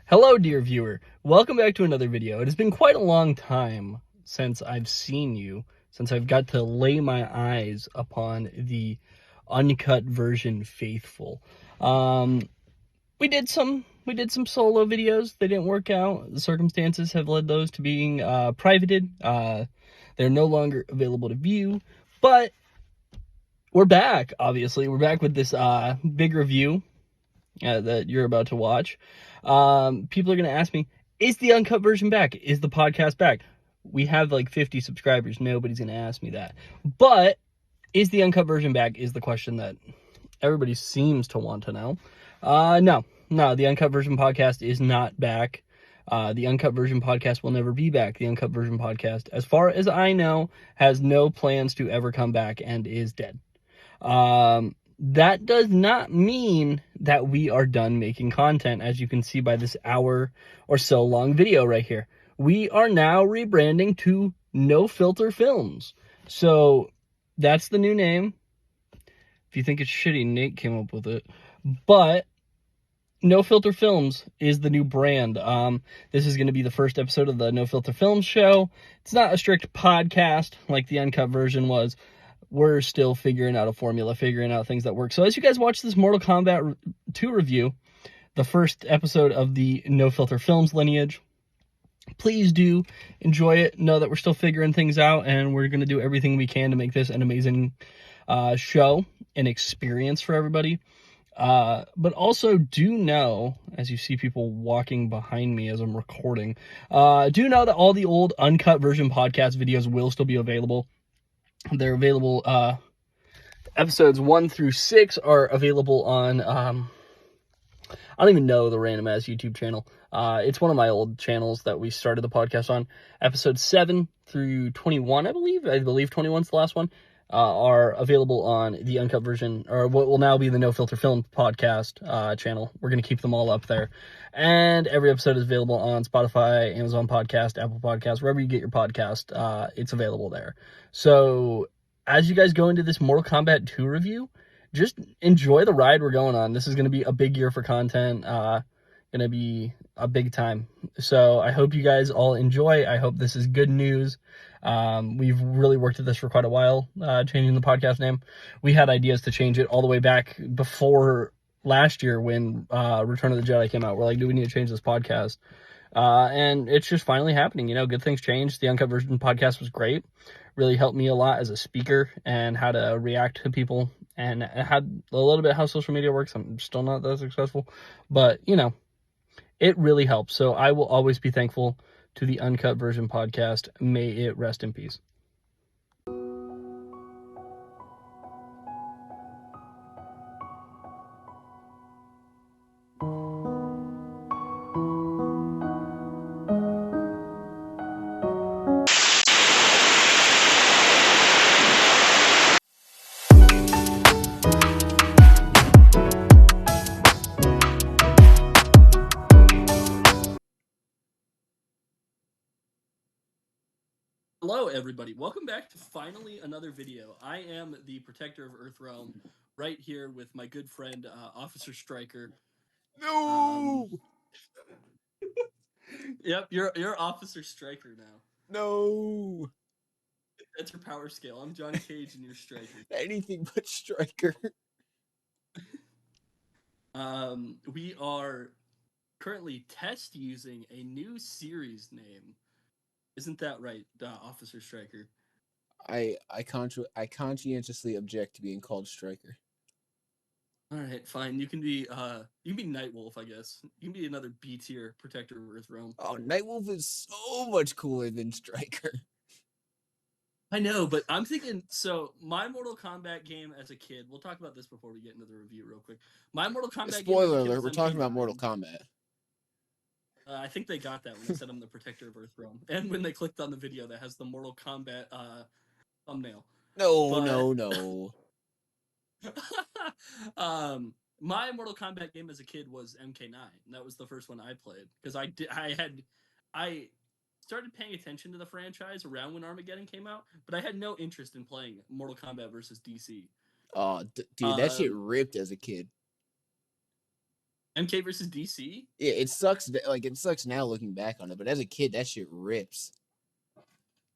Hello, dear viewer. Welcome back to another video. It has been quite a long time since I've seen you, since I've got to lay my eyes upon the uncut version faithful. We did some solo videos. They didn't work out. The circumstances have led those to being privated. They're no longer available to view, but we're back. Obviously, we're back with this big review that you're about to watch. People are going to ask me, is the uncut version back? Is the podcast back? We have like 50 subscribers. Nobody's going to ask me that. But is the uncut version back is the question that everybody seems to want to know. No, the uncut version podcast is not back. The uncut version podcast will never be back. The uncut version podcast, as far as I know, has no plans to ever come back and is dead. That does not mean that we are done making content, as you can see by this hour or so long video right here. We are now rebranding to No Filter Films. So that's the new name. If you think it's shitty, Nate came up with it. But No Filter Films is the new brand. This is going to be the first episode of the No Filter Films show. It's not a strict podcast like the uncut version was. We're still figuring out a formula, figuring out things that work. So as you guys watch this Mortal Kombat 2 review, the first episode of the No Filter Films lineage, please do enjoy it. Know that we're still figuring things out, and we're going to do everything we can to make this an amazing show, an experience for everybody. But also do know, as you see people walking behind me as I'm recording, do know that all the old uncut version podcast videos will still be available. They're available, episodes 1 through 6 are available on, I don't even know the random ass YouTube channel. It's one of my old channels that we started the podcast on. Episodes 7 through 21, I believe 21's the last one, are available on the uncut version, or what will now be the No Filter Film podcast channel. We're going to keep them all up there. And every episode is available on Spotify, Amazon Podcast, Apple Podcast, wherever you get your podcast, it's available there. So as you guys go into this Mortal Kombat 2 review, just enjoy the ride we're going on. This is going to be a big year for content, going to be a big time. So I hope you guys all enjoy. I hope this is good news. We've really worked at this for quite a while, changing the podcast name. We had ideas to change it all the way back before last year when Return of the Jedi came out. We're like, do we need to change this podcast? And it's just finally happening. You know, good things changed. The uncut version podcast was great. Really helped me a lot as a speaker and how to react to people, and had a little bit how social media works. I'm still not that successful, but you know, it really helps. So I will always be thankful to the uncut version podcast. May it rest in peace. Hello, everybody. Welcome back to finally another video. I am the Protector of Earthrealm, right here with my good friend, Officer Striker. No! Yep, you're Officer Striker now. No! That's your power scale. I'm Johnny Cage and you're Striker. Anything but Striker. We are currently test using a new series name. Isn't that right, Officer Striker? I conscientiously object to being called Striker. All right, fine. You can be Nightwolf, I guess. You can be another B tier Protector of Earthrealm. Oh, Nightwolf is so much cooler than Striker. I know, but I'm thinking, so my Mortal Kombat game as a kid, we'll talk about this before we get into the review real quick. My Mortal Kombat Spoiler game alert, we're talking about Mortal Kombat. I think they got that when they said I'm the Protector of Earthrealm. And when they clicked on the video that has the Mortal Kombat thumbnail. No. My Mortal Kombat game as a kid was MK9, and that was the first one I played because I started paying attention to the franchise around when Armageddon came out, but I had no interest in playing Mortal Kombat versus DC. Oh, dude, that shit ripped as a kid. MK versus DC. Yeah, it sucks. Like it sucks now looking back on it, but as a kid, that shit rips.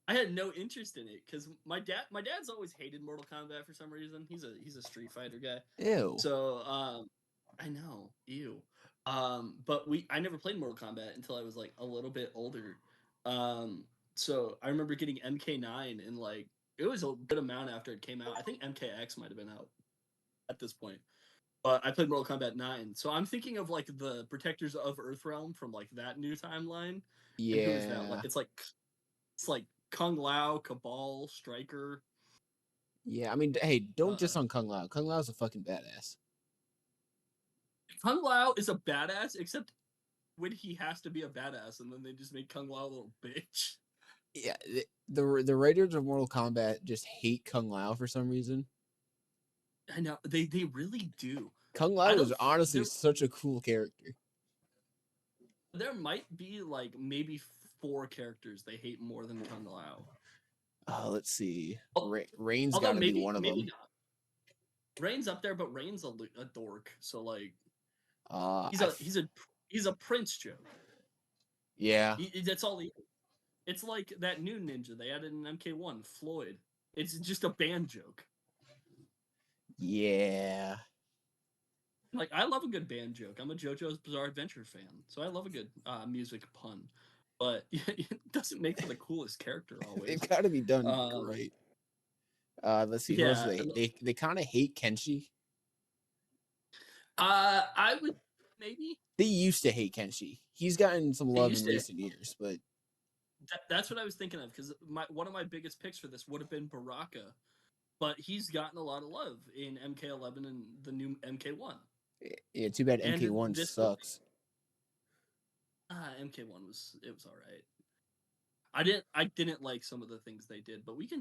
I had no interest in it because my dad's always hated Mortal Kombat for some reason. He's a Street Fighter guy. Ew. So I know, ew. But I never played Mortal Kombat until I was like a little bit older. Um, so I remember getting MK9 and like it was a good amount after it came out. I think MKX might have been out at this point. But I played Mortal Kombat 9. So I'm thinking of like the Protectors of Earthrealm from like that new timeline. And who is that? Like Yeah. it's like Kung Lao, Cabal, Striker. Yeah. I mean, hey, don't Uh, just on Kung Lao. Kung Lao's a fucking badass. Kung Lao is a badass, except when he has to be a badass, and then they just make Kung Lao a little bitch. Yeah. The writers of Mortal Kombat just hate Kung Lao for some reason. I know they really do. Kung I Lao is don't honestly there such a cool character. there might be like maybe 4 characters they hate more than Kung Lao. Let's see. Al- Rain's Although got to be maybe one of maybe them. not. Rain's up there, but Rain's a dork. So like Uh, he's I a f- he's a he's a prince joke. yeah, That's all he. It's like that new ninja they added in MK1, Floyd. It's just a band joke. yeah. Like I love a good band joke. I'm a JoJo's Bizarre Adventure fan, so I love a good music pun. But it doesn't make for the coolest character They've always. got to be done Um, right. Let's see. Who else do yeah, they kind of hate Kenshi. I would maybe They used to hate Kenshi. He's gotten some they love in used to. recent years, but That's what I was thinking of because one of my biggest picks for this would have been Baraka, but he's gotten a lot of love in MK11 and the new MK1. yeah, too bad And MK1 this movie, sucks. MK1 was all right. I didn't like some of the things they did, but we can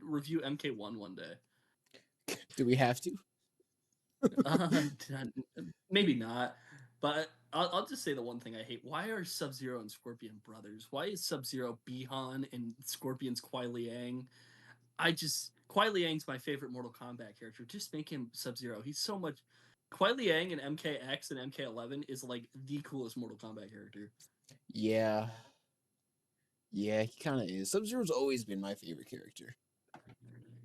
review MK1 one day. Do we have to? Uh, maybe not, but I'll just say the one thing I hate. Why are Sub Zero and Scorpion brothers? Why is Sub Zero Bihan and Scorpion's Kuai Liang? Kuai Liang's my favorite Mortal Kombat character. Just make him Sub Zero. He's so much. Kuai Liang and MKX and MK11 is like the coolest Mortal Kombat character. Yeah, yeah, he kind of is. Sub-Zero's always been my favorite character.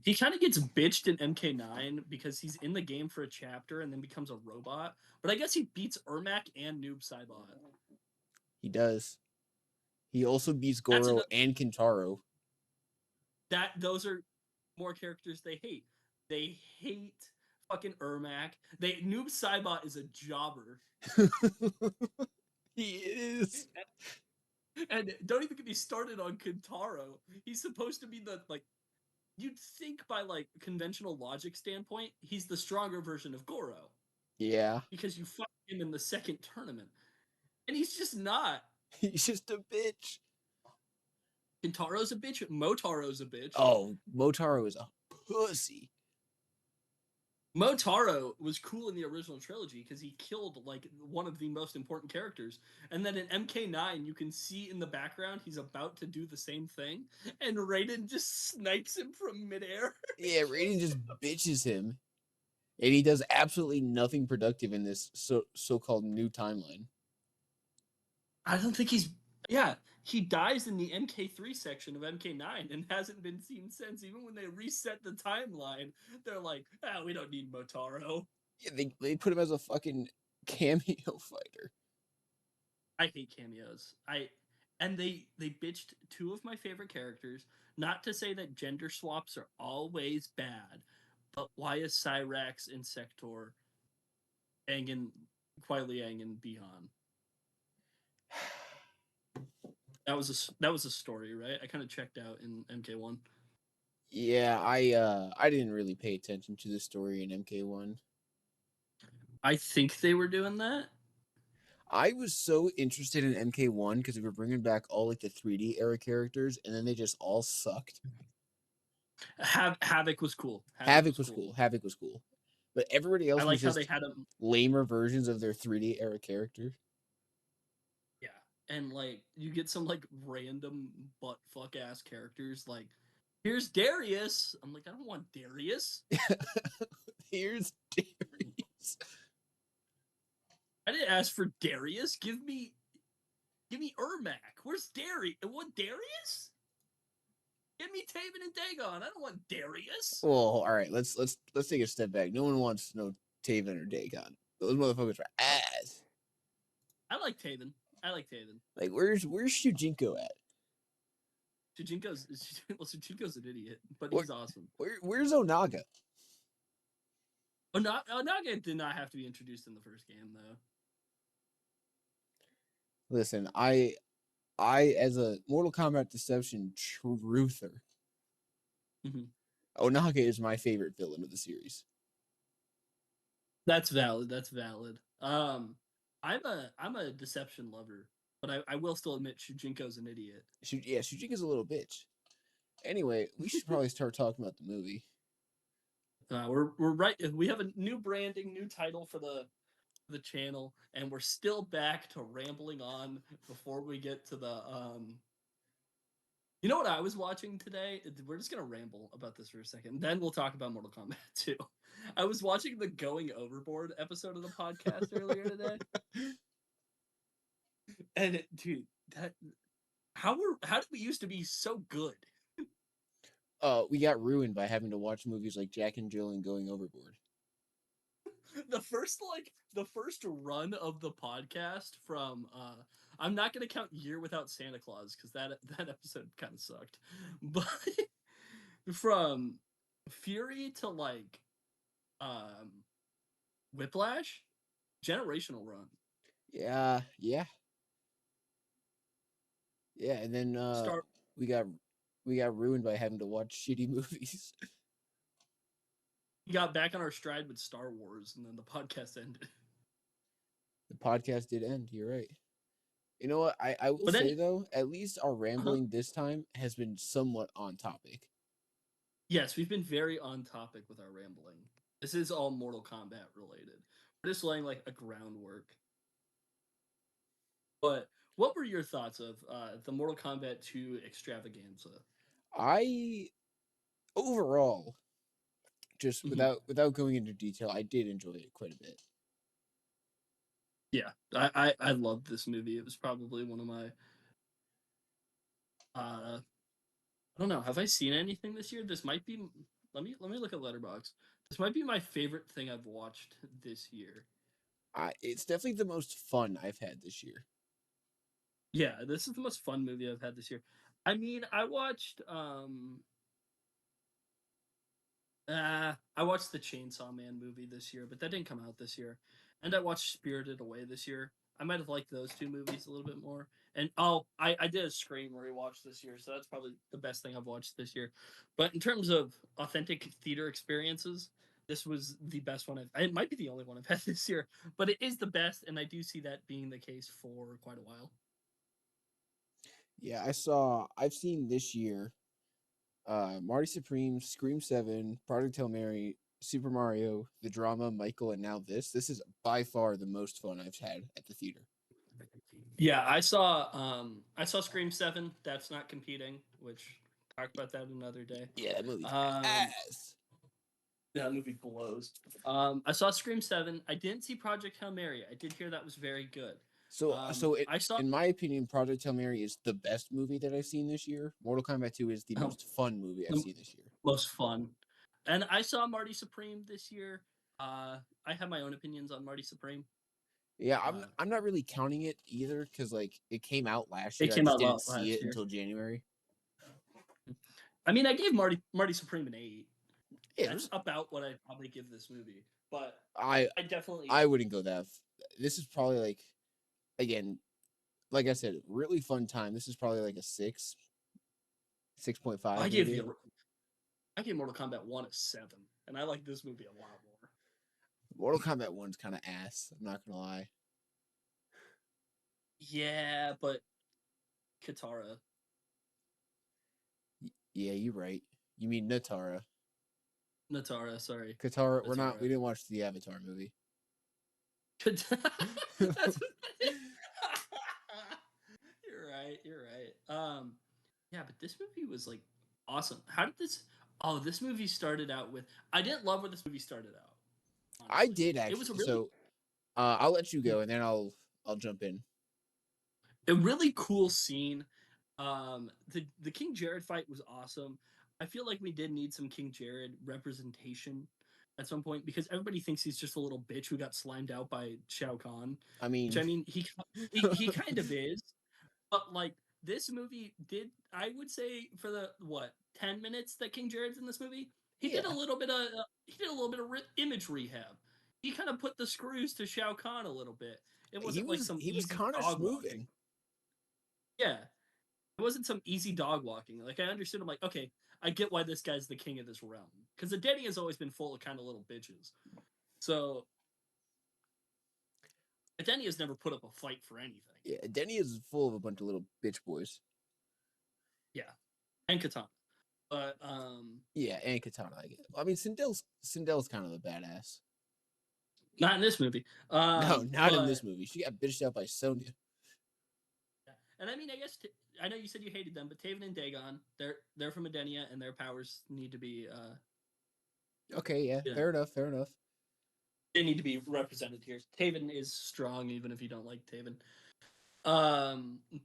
He kind of gets bitched in MK9 because he's in the game for a chapter and then becomes a robot. But I guess he beats Ermac and Noob Saibot. He does. He also beats That's Goro enough. and Kintaro. Those are more characters they hate. They hate fucking Ermac. Noob Saibot is a jobber. He is. And don't even get me started on Kintaro. He's supposed to be the like you'd think by like conventional logic standpoint, he's the stronger version of Goro. Yeah, Because you fought him in the second tournament. And he's just not. he's just a bitch. Kintaro's a bitch. Motaro's a bitch. Oh, Motaro is a pussy. Motaro was cool in the original trilogy because he killed like one of the most important characters. And then in MK9, you can see in the background he's about to do the same thing, and Raiden just snipes him from midair. Yeah, Raiden just bitches him, and he does absolutely nothing productive in this so-called new timeline. I don't think he's. Yeah, he dies in the MK3 section of MK9 and hasn't been seen since. Even when they reset the timeline, they're like, we don't need Motaro. Yeah, they put him as a fucking cameo fighter. I hate cameos. They bitched 2 of my favorite characters. Not to say that gender swaps are always bad, but why is Cyrax and Sector banging Kuai Liang and Bihan? That was a story, right? I kind of checked out in MK1. Yeah, I didn't really pay attention to the story in MK1. I think they were doing that. I was so interested in MK1 because we were bringing back all like the 3D era characters, and then they just all sucked. Havoc was cool. Havoc was cool. Havoc was cool, but everybody I else was like how they just had him. lamer versions of their 3D era character. Yeah, and like you get some like random butt fuck ass characters. Like here's Darius. I'm like, I don't want Darius. Here's Darius. I didn't ask for Darius. Give me Ermac. Where's Darius? What Darius? Give me Taven and Dagon. I don't want Darius. Well, all right, let's take a step back. No one wants no Taven or Dagon. Those motherfuckers are ass. I like Taven. I like Taven. Like, where's Shujinko at? Shujinko's an idiot, but Where, he's awesome. where's Onaga? Onaga did not have to be introduced in the first game, though. Listen, I as a Mortal Kombat Deception truther, Mm-hmm. Onaga is my favorite villain of the series. That's valid. That's valid. I'm a Deception lover, but I will still admit Shujinko's an idiot. Yeah, Shujinko's a little bitch. Anyway, we should probably start talking about the movie. We're right. We have a new branding, new title for the channel, and we're still back to rambling on before we get to the. You know what I was watching today? We're just gonna ramble about this for a second. Then we'll talk about Mortal Kombat 2. I was watching the Going Overboard episode of the podcast earlier today, and dude, how did we used to be so good? We got ruined by having to watch movies like Jack and Jill and Going Overboard. The first run of the podcast from I'm not gonna count Year Without Santa Claus because that episode kind of sucked, but from Fury to like um Whiplash, generational run. Yeah, and then Star we got ruined by having to watch shitty movies. We got back on our stride with Star Wars, and then the podcast ended. The podcast did end. You're right. You know what? I will But then, say though, at least our rambling this time has been somewhat on topic. yes, we've been very on topic with our rambling. This is all Mortal Kombat related. We're just laying like a groundwork. But what were your thoughts of the Mortal Kombat 2 extravaganza? I overall, just Mhm. without going into detail, I did enjoy it quite a bit. Yeah, I loved this movie. It was probably one of my I don't know. Have I seen anything this year? This might be. Let me look at Letterbox. This might be my favorite thing I've watched this year. It's definitely the most fun I've had this year. Yeah, this is the most fun movie I've had this year. I mean, I watched the Chainsaw Man movie this year, but that didn't come out this year. And I watched Spirited Away this year. I might have liked those two movies a little bit more. And I did a Scream rewatch this year, so that's probably the best thing I've watched this year. But in terms of authentic theater experiences, this was the best one it might be the only one I've had this year, but it is the best, and I do see that being the case for quite a while. Yeah, I've seen this year Marty Supreme, Scream 7, Project Hail Mary, Super Mario, The Drama, Michael, and now this. This is by far the most fun I've had at the theater. Yeah, I saw Scream 7. That's not competing, which talk about that another day. Yeah, that movie's Um ass. that movie blows. I saw Scream 7. I didn't see Project Hail Mary. I did hear that was very good. I saw In my opinion, Project Hail Mary is the best movie that I've seen this year. Mortal Kombat 2 is the most fun movie I've the seen this year. most fun. And I saw Marty Supreme this year. I have my own opinions on Marty Supreme. Yeah, I'm not really counting it either because like it came out last It year. I came just out didn't see last it year. until January. I mean, I gave Marty Supreme an 8. Yeah, That's about what I'd probably give this movie. But I I definitely I wouldn't go that. This is probably like, again, like I said, really fun time. This is probably like a 6.5 I gave maybe. the I gave Mortal Kombat 1 a 7, and I like this movie a lot more. Mortal Kombat 1's kind of ass. I'm not gonna lie. Yeah, but Katara. Yeah, you're right. You mean Natara? Natara, sorry. Katara. We Natara. didn't watch the Avatar movie. That's You're right. You're right. Yeah, but this movie was like awesome. How did this? Oh, this movie started out with. I didn't love where this movie started out. I Honestly, did it was a actually. really. So I'll let you go, and then I'll jump in. A really cool scene. The King Jared fight was awesome. I feel like we did need some King Jared representation at some point because everybody thinks he's just a little bitch who got slimed out by Shao Kahn, I which mean, I mean he kind of is, but like this movie did, I would say for the what 10 minutes that King Jared's in this movie, he did a yeah, little bit of image rehab. He kind of put the screws to Shao Kahn a little bit. It he wasn't like was some he was easy kind of dog walking. smoothing. Yeah, it wasn't some easy dog walking. Like I understood. I'm like, okay, I get why this guy's the king of this realm because the Denny has always been full of kind of little bitches. So Denny has never put up a fight for anything. Yeah, Denny is full of a bunch of little bitch boys. Yeah, and Katana, but Yeah, and Katana. I mean, Sindel's kind of a badass. not in this movie. No, not in this But movie. She got bitched out by Sonya. yeah. And I mean, I guess I know you said you hated them, but Taven and Dagon, they're from Edenia, and their powers need to be Okay, yeah, you know, fair enough, fair enough. they need to be represented here. Taven is strong, even if you don't like Taven.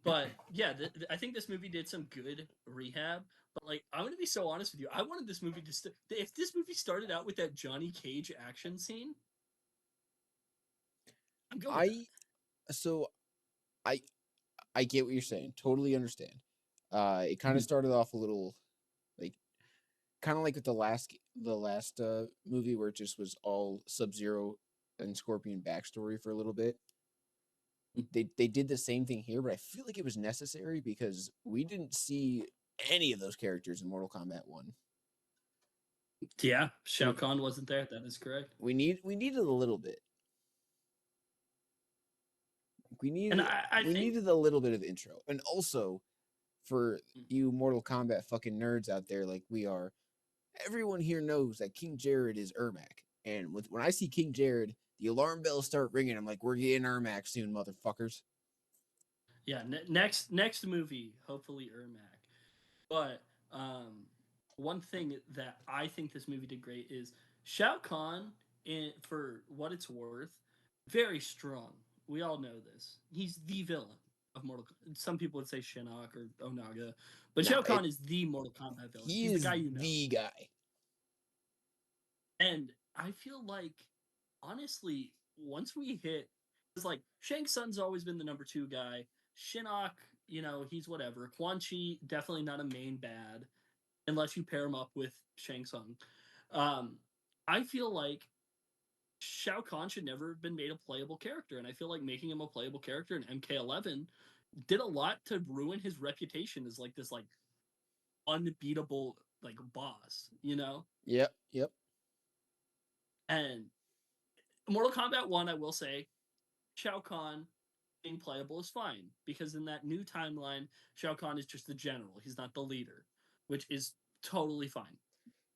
But yeah, I think this movie did some good rehab. But like, I'm gonna be so honest with you. I wanted this movie to if this movie started out with that Johnny Cage action scene, I'm good with that. I so I I get what you're saying. Totally understand. It kind of Mhm. started off a little like kind of like with the last movie where it just was all Sub Zero and Scorpion backstory for a little bit. They did the same thing here, but I feel like it was necessary because we didn't see any of those characters in Mortal Kombat One. Yeah, Shao We Kahn wasn't there. That is correct. we needed a little bit. We And needed I we think needed a little bit of intro, and also for you Mortal Kombat fucking nerds out there like we are, everyone here knows that King Jared is Ermac. And when I see King Jared, the alarm bells start ringing. I'm like, we're getting Ermac soon, motherfuckers. yeah, next movie, hopefully Ermac. But one thing that I think this movie did great is Shao Kahn, for what it's worth, very strong. We all know this. He's the villain of Mortal Kombat. Some people would say Shinnok or Onaga, but Nah, Shao Kahn is the Mortal Kombat villain. he He's the is guy you know. the guy. And I feel like, honestly, once we hit, it's like Shang Tsung's always been the number two guy. Shinnok, he's whatever. Quan Chi, definitely not a main bad unless you pair him up with Shang Tsung. Um, I feel like Shao Kahn should never have been made a playable character, and I feel like making him a playable character in MK11 did a lot to ruin his reputation as like this like unbeatable like boss. Yep, yep. And Mortal Kombat 1, I will say, Shao Kahn being playable is fine because in that new timeline, Shao Kahn is just the general. He's not the leader, which is totally fine.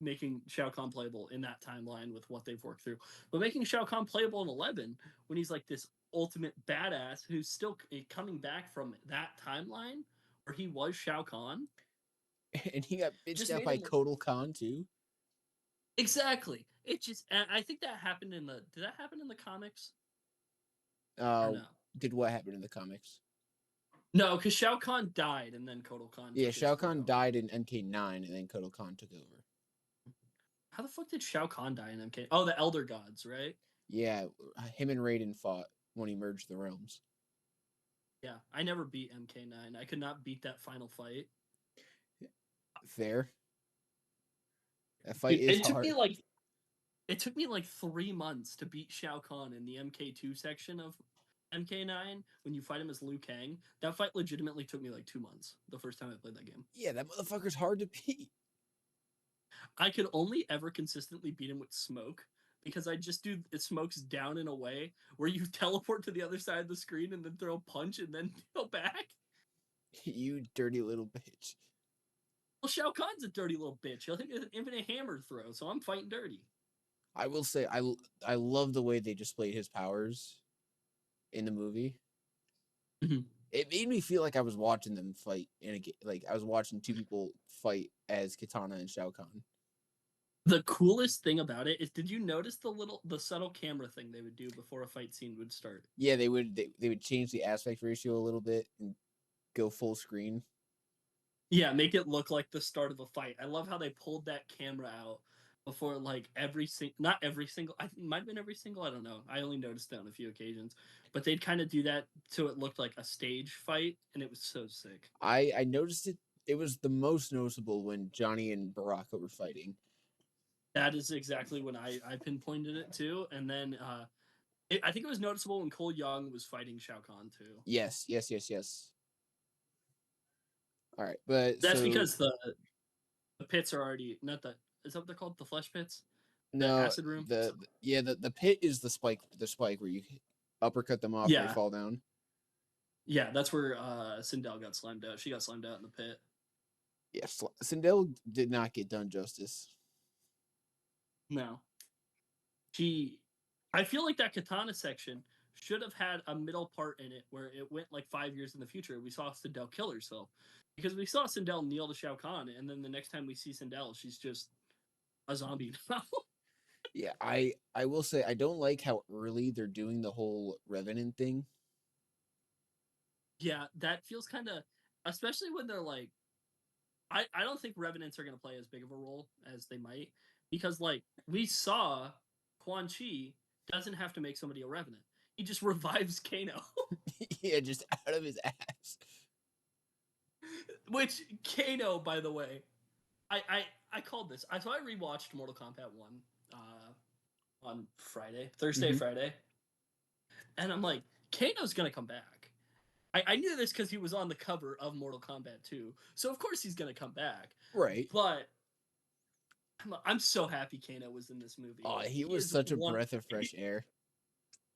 Making Shao Kahn playable in that timeline with what they've worked through. But making Shao Kahn playable in 11 when he's like this ultimate badass who's still coming back from that timeline where he was Shao Kahn And he got bitched just out made by him Kotal Khan too. exactly. It just, and I think that happened did that happen in the comics or Uh, no? did what happened in the comics? No, because Shao Kahn died and then Kotal Khan Yeah, took his Shao Kahn throne. died in MK9, and then Kotal Khan took over. How the fuck did Shao Kahn die in MK? Oh, the Elder Gods, right? Yeah, him and Raiden fought when he merged the realms. Yeah, I never beat MK9. I could not beat that final fight. Fair. That fight Dude, is hard. it took me like 3 months to beat Shao Kahn in the MK2 section of MK9 when you fight him as Liu Kang. That fight legitimately took me like 2 months the first time I played that game. Yeah, that motherfucker's hard to beat. I could only ever consistently beat him with smoke because I just do smokes down in a way where you teleport to the other side of the screen and then throw a punch and then go back. You dirty little bitch. Well, Shao Kahn's a dirty little bitch. He'll hit an infinite hammer throw, so I'm fighting dirty. I will say I love the way they displayed his powers in the movie. Mhm. It made me feel like I was watching them fight in a like I was watching two people fight as Katana and Shao Kahn. The coolest thing about it is, did you notice the subtle camera thing they would do before a fight scene would start? Yeah, they would change the aspect ratio a little bit and go full screen. Yeah, make it look like the start of a fight. I love how they pulled that camera out before like not every single, I think it might have been every single, I don't know. I only noticed that on a few occasions, but they'd kind of do that so it looked like a stage fight, and it was so sick. I noticed it. It was the most noticeable when Johnny and Baraka were fighting. That is exactly when I pinpointed it too, and then I think it was noticeable when Cole Young was fighting Shao Kahn too. Yes, yes, yes, yes. All right, but That's so because the pits are already not the is that what they're called, the flesh pits, the no, acid room. yeah, the pit is the spike where you uppercut them off and they Yeah, fall down. yeah, that's where Sindel got slammed out. She got slammed out in the pit. Yes, Sindel did not get done justice. No, she. I feel like that katana section should have had a middle part in it where it went like 5 years in the future. We saw Sindel kill herself because we saw Sindel kneel to Shao Kahn, and then the next time we see Sindel, she's just a zombie now. Yeah, I will say I don't like how early they're doing the whole Revenant thing. Yeah, that feels kind of, especially when they're like, I don't think Revenants are going to play as big of a role as they might, because like we saw Quan Chi doesn't have to make somebody a Revenant. He just revives Kano. Yeah, just out of his ass. Which Kano, by the way, I called this. So I rewatched Mortal Kombat 1 on Thursday, Hmm. Friday, and I'm like, Kano's going to come back. I knew this because he was on the cover of Mortal Kombat 2, so of course he's going to come back. Right. But I'm so happy Kano was in this movie. Oh, Like he was such a breath of fresh air.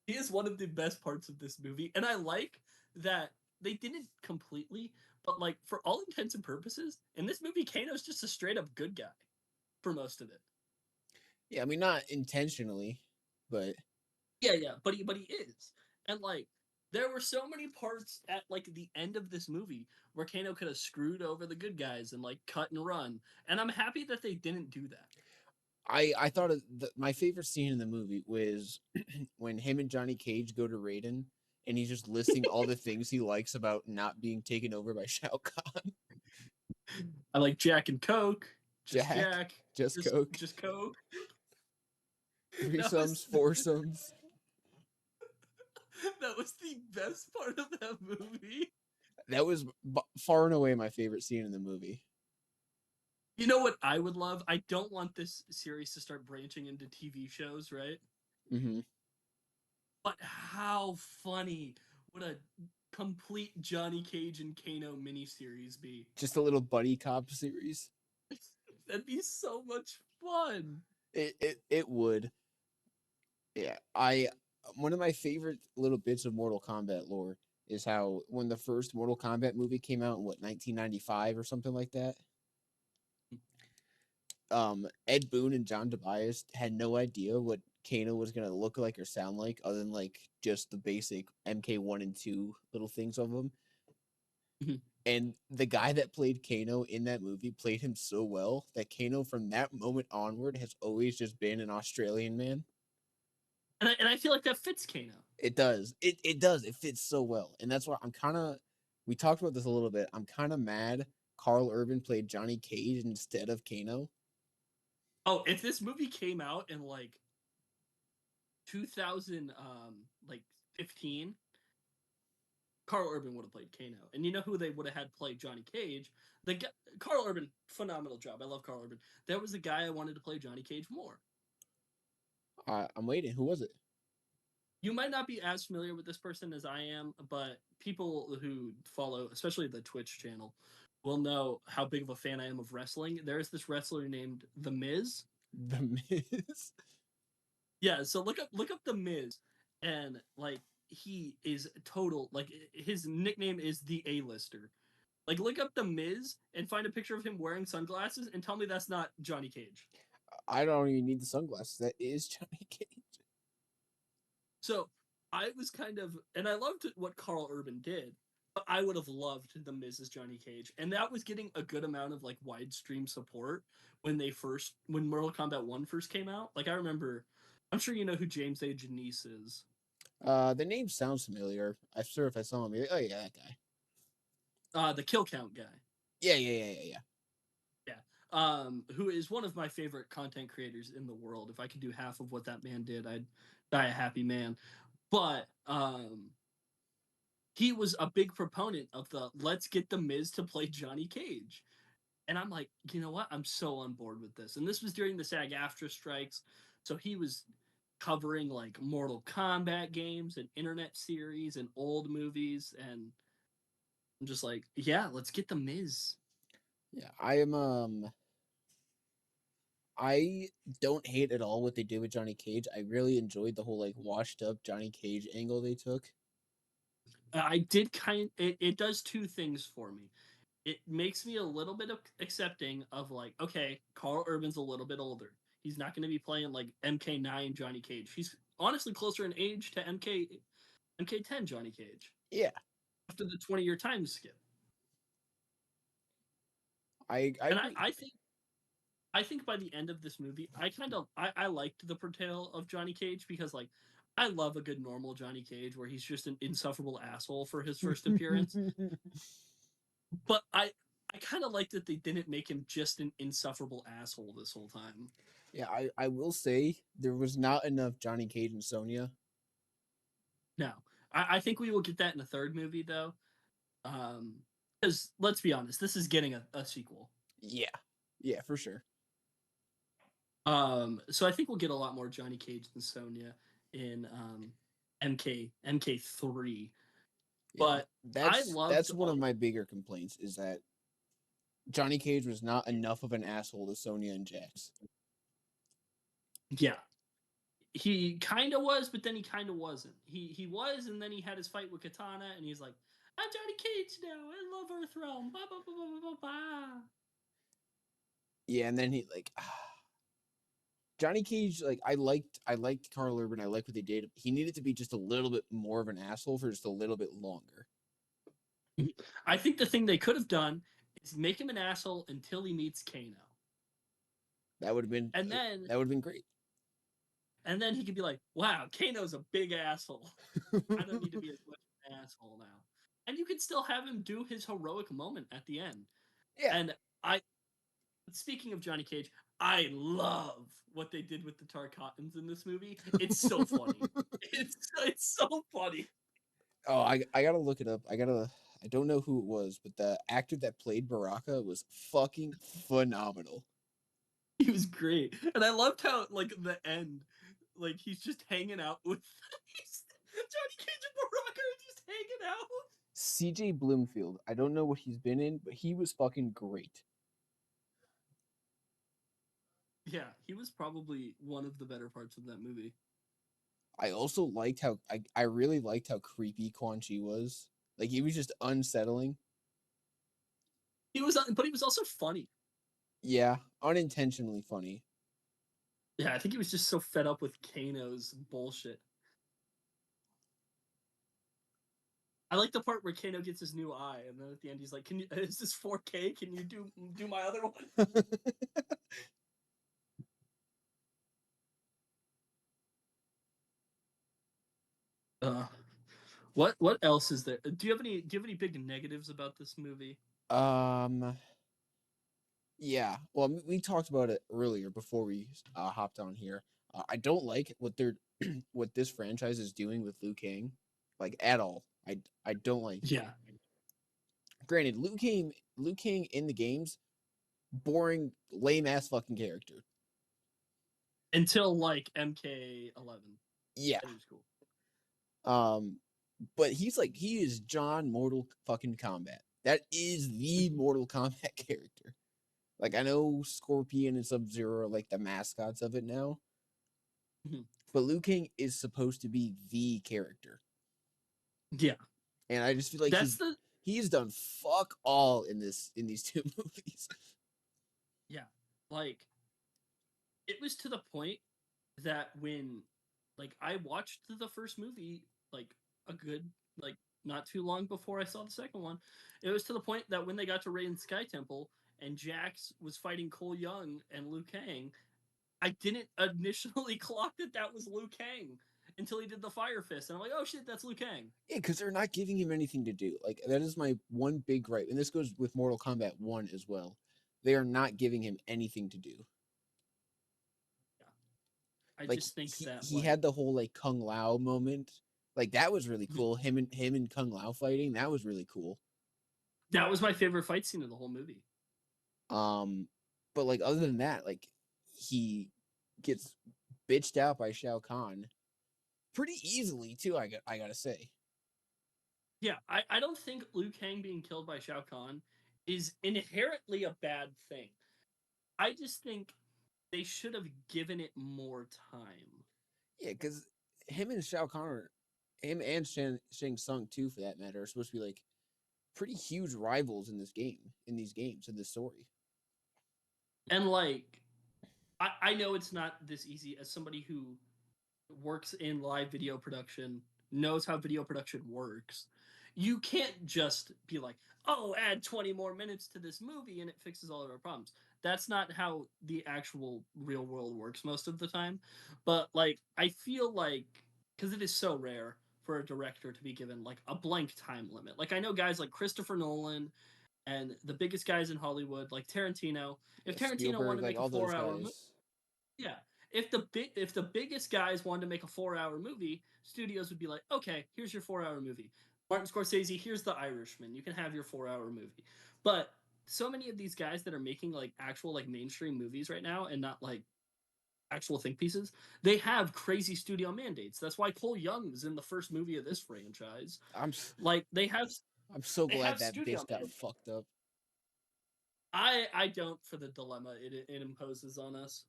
he is one of the best parts of this movie, and I like that they didn't completely, but like for all intents and purposes, in this movie, Kano's just a straight up good guy for most of it. Yeah, I mean not intentionally, but Yeah, yeah, but he is, and like there were so many parts at like the end of this movie where Kano could have screwed over the good guys and like cut and run, and I'm happy that they didn't do that. I thought my favorite scene in the movie was when him and Johnny Cage go to Raiden and he's just listing all the things he likes about not being taken over by Shao Kahn. I like Jack and Coke, just Jack, Jack, just just Coke, just Coke. That threesomes, was foursomes. that was the best part of that movie. That was far and away my favorite scene in the movie. You know what I would love? I don't want this series to start branching into TV shows, right? Hmm. But how funny would a complete Johnny Cage and Kano miniseries be? Just a little buddy cop series. That'd be so much fun. It would. Yeah, I one of my favorite little bits of Mortal Kombat lore is how when the first Mortal Kombat movie came out in what 1995 or something like that, Ed Boon and John Tobias had no idea what Kano was gonna look like or sound like, other than like just the basic MK1 and 2 little things of him. And the guy that played Kano in that movie played him so well that Kano from that moment onward has always just been an Australian man. And I feel like that fits Kano. It does. It does. It fits so well. And that's why I'm kind of we talked about this a little bit. I'm kind of mad Carl Urban played Johnny Cage instead of Kano. Oh, if this movie came out in like 2000 like 15, Carl Urban would have played Kano. And you know who they would have had play Johnny Cage? The guy, Carl Urban, phenomenal job. I love Carl Urban. That was the guy I wanted to play Johnny Cage more. I'm waiting. Who was it? You might not be as familiar with this person as I am, but people who follow, especially the Twitch channel, will know how big of a fan I am of wrestling. There is this wrestler named The Miz. The Miz. Yeah, so look up The Miz, and like he is total, like his nickname is the A-lister. Like look up The Miz and find a picture of him wearing sunglasses and tell me that's not Johnny Cage. I don't even need the sunglasses. That is Johnny Cage. So I was kind of, and I loved what Carl Urban did, But I would have loved the Miz as Johnny Cage, and that was getting a good amount of like widestream support when Mortal Kombat 1 first came out. Like I remember, I'm sure you know who James A. Janice is. The name sounds familiar. I'm sure if I saw him, oh yeah, that guy. The kill count guy. Yeah. Yeah. Who is one of my favorite content creators in the world. If I could do half of what that man did, I'd die a happy man. But he was a big proponent of the let's get the Miz to play Johnny Cage. And I'm like, you know what? I'm so on board with this. And this was during the SAG-AFTRA strikes. So he was covering like Mortal Kombat games and internet series and old movies. And I'm just like, yeah, let's get the Miz. Yeah, I don't hate at all what they did with Johnny Cage. I really enjoyed the whole like washed up Johnny Cage angle they took. I did it does two things for me. It makes me a little bit accepting of like, okay, Carl Urban's a little bit older. He's not going to be playing like MK9 Johnny Cage. He's honestly closer in age to MK10 Johnny Cage Yeah, after the 20-year time skip. I And agree. I think by the end of this movie, I liked the portrayal of Johnny Cage because like I love a good normal Johnny Cage where he's just an insufferable asshole for his first appearance. But I kind of like that they didn't make him just an insufferable asshole this whole time. Yeah, I will say there was not enough Johnny Cage and Sonya. No, I think we will get that in the third movie though. Because let's be honest, this is getting a sequel. Yeah, yeah, for sure. So I think we'll get a lot more Johnny Cage than Sonya in MK3. Yeah, But I that's loved one of all. my bigger complaints is that Johnny Cage was not enough of an asshole to Sonya and Jax. Yeah, he kind of was, but then he kind of wasn't. He was, and then he had his fight with Katana, and he's like, "I'm Johnny Cage now. I love Earthrealm." Ba ba ba ba ba ba. Yeah, and then he like Johnny Cage, like I liked Carl Urban. I like what they did. He needed to be just a little bit more of an asshole for just a little bit longer. I think the thing they could have done is make him an asshole until he meets Kano, That would have been and then that would have been great. he could be like, "Wow, Kano's a big asshole. I don't need to be as much of an asshole now." And you could still have him do his heroic moment at the end. Yeah. And I, speaking of Johnny Cage, I love what they did with the Tarkatans in this movie. It's so funny. It's so funny. Oh, I gotta look it up. I don't know who it was, but the actor that played Baraka was fucking phenomenal. He was great, and I loved how like the end, like he's just hanging out with Johnny Cage and Baraka are just hanging out. CJ Bloomfield. I don't know what he's been in, but he was fucking great. Yeah, he was probably one of the better parts of that movie. I also liked how I really liked how creepy Quan Chi was. Like he was just unsettling. But he was also funny. Yeah, unintentionally funny. Yeah, I think he was just so fed up with Kano's bullshit. I like the part where Kano gets his new eye, and then at the end he's like, "Can you? Is this 4K? Can you do my other one?" Uh, what else is there? Do you have any big negatives about this movie? um, yeah. Well, we talked about it earlier before we hopped on here. I don't like what they're what this franchise is doing with Liu Kang, like at all. I don't like it. Yeah, Granted, Liu Kang in the games, boring, lame ass fucking character. until like MK11, Yeah. then he was cool. Um, but he is John Mortal fucking Kombat. That is the Mortal Kombat character. Like I know Scorpion and Sub Zero are like the mascots of it now, Mhm. but Liu Kang is supposed to be the character, Yeah, and I just feel like that's the he has done fuck all in these two movies. yeah. Like it was to the point that when like I watched the first movie like a good like not too long before I saw the second one. It was to the point that when they got to Raiden's Sky Temple and Jax was fighting Cole Young and Liu Kang, I didn't initially clock that was Liu Kang until he did the Fire Fist, and I'm like, oh shit, that's Liu Kang. Yeah, because they're not giving him anything to do. Like that is my one big gripe, and this goes with Mortal Kombat 1 as well. They are not giving him anything to do. Yeah. I Like just think he that he had the whole like Kung Lao moment. Like that was really cool. Him and Kung Lao fighting, that was really cool. that was my favorite fight scene of the whole movie. Um, but like other than that, like he gets bitched out by Shao Kahn pretty easily too. I gotta say. Yeah, I don't think Liu Kang being killed by Shao Kahn is inherently a bad thing. I just think they should have given it more time. Yeah, because him and Shao Kahn, him and Shang Tsung too, for that matter, are supposed to be like pretty huge rivals in this game, in these games, in this story. And like, I know it's not this easy as somebody who works in live video production, knows how video production works. You can't just be like, oh, add 20 more minutes to this movie and it fixes all of our problems. That's not how the actual real world works most of the time. But like, I feel like, because it is so rare for a director to be given like a blank time limit. Like, I know guys like Christopher Nolan and the biggest guys in Hollywood, like Tarantino. If Yeah, Tarantino wanted Spielberg, to like make a all those 4 hour movie, guys. yeah. If the biggest guys wanted to make a 4 hour movie, studios would be like, okay, here's your 4 hour movie. Martin Scorsese, here's The Irishman. You can have your 4 hour movie. But so many of these guys that are making like actual like mainstream movies right now and not like actual think pieces, they have crazy studio mandates. That's why Cole Young was in the first movie of this franchise. I'm Like I'm so they glad have that studio bitch got mandates. fucked up. I don't for the dilemma it imposes on us.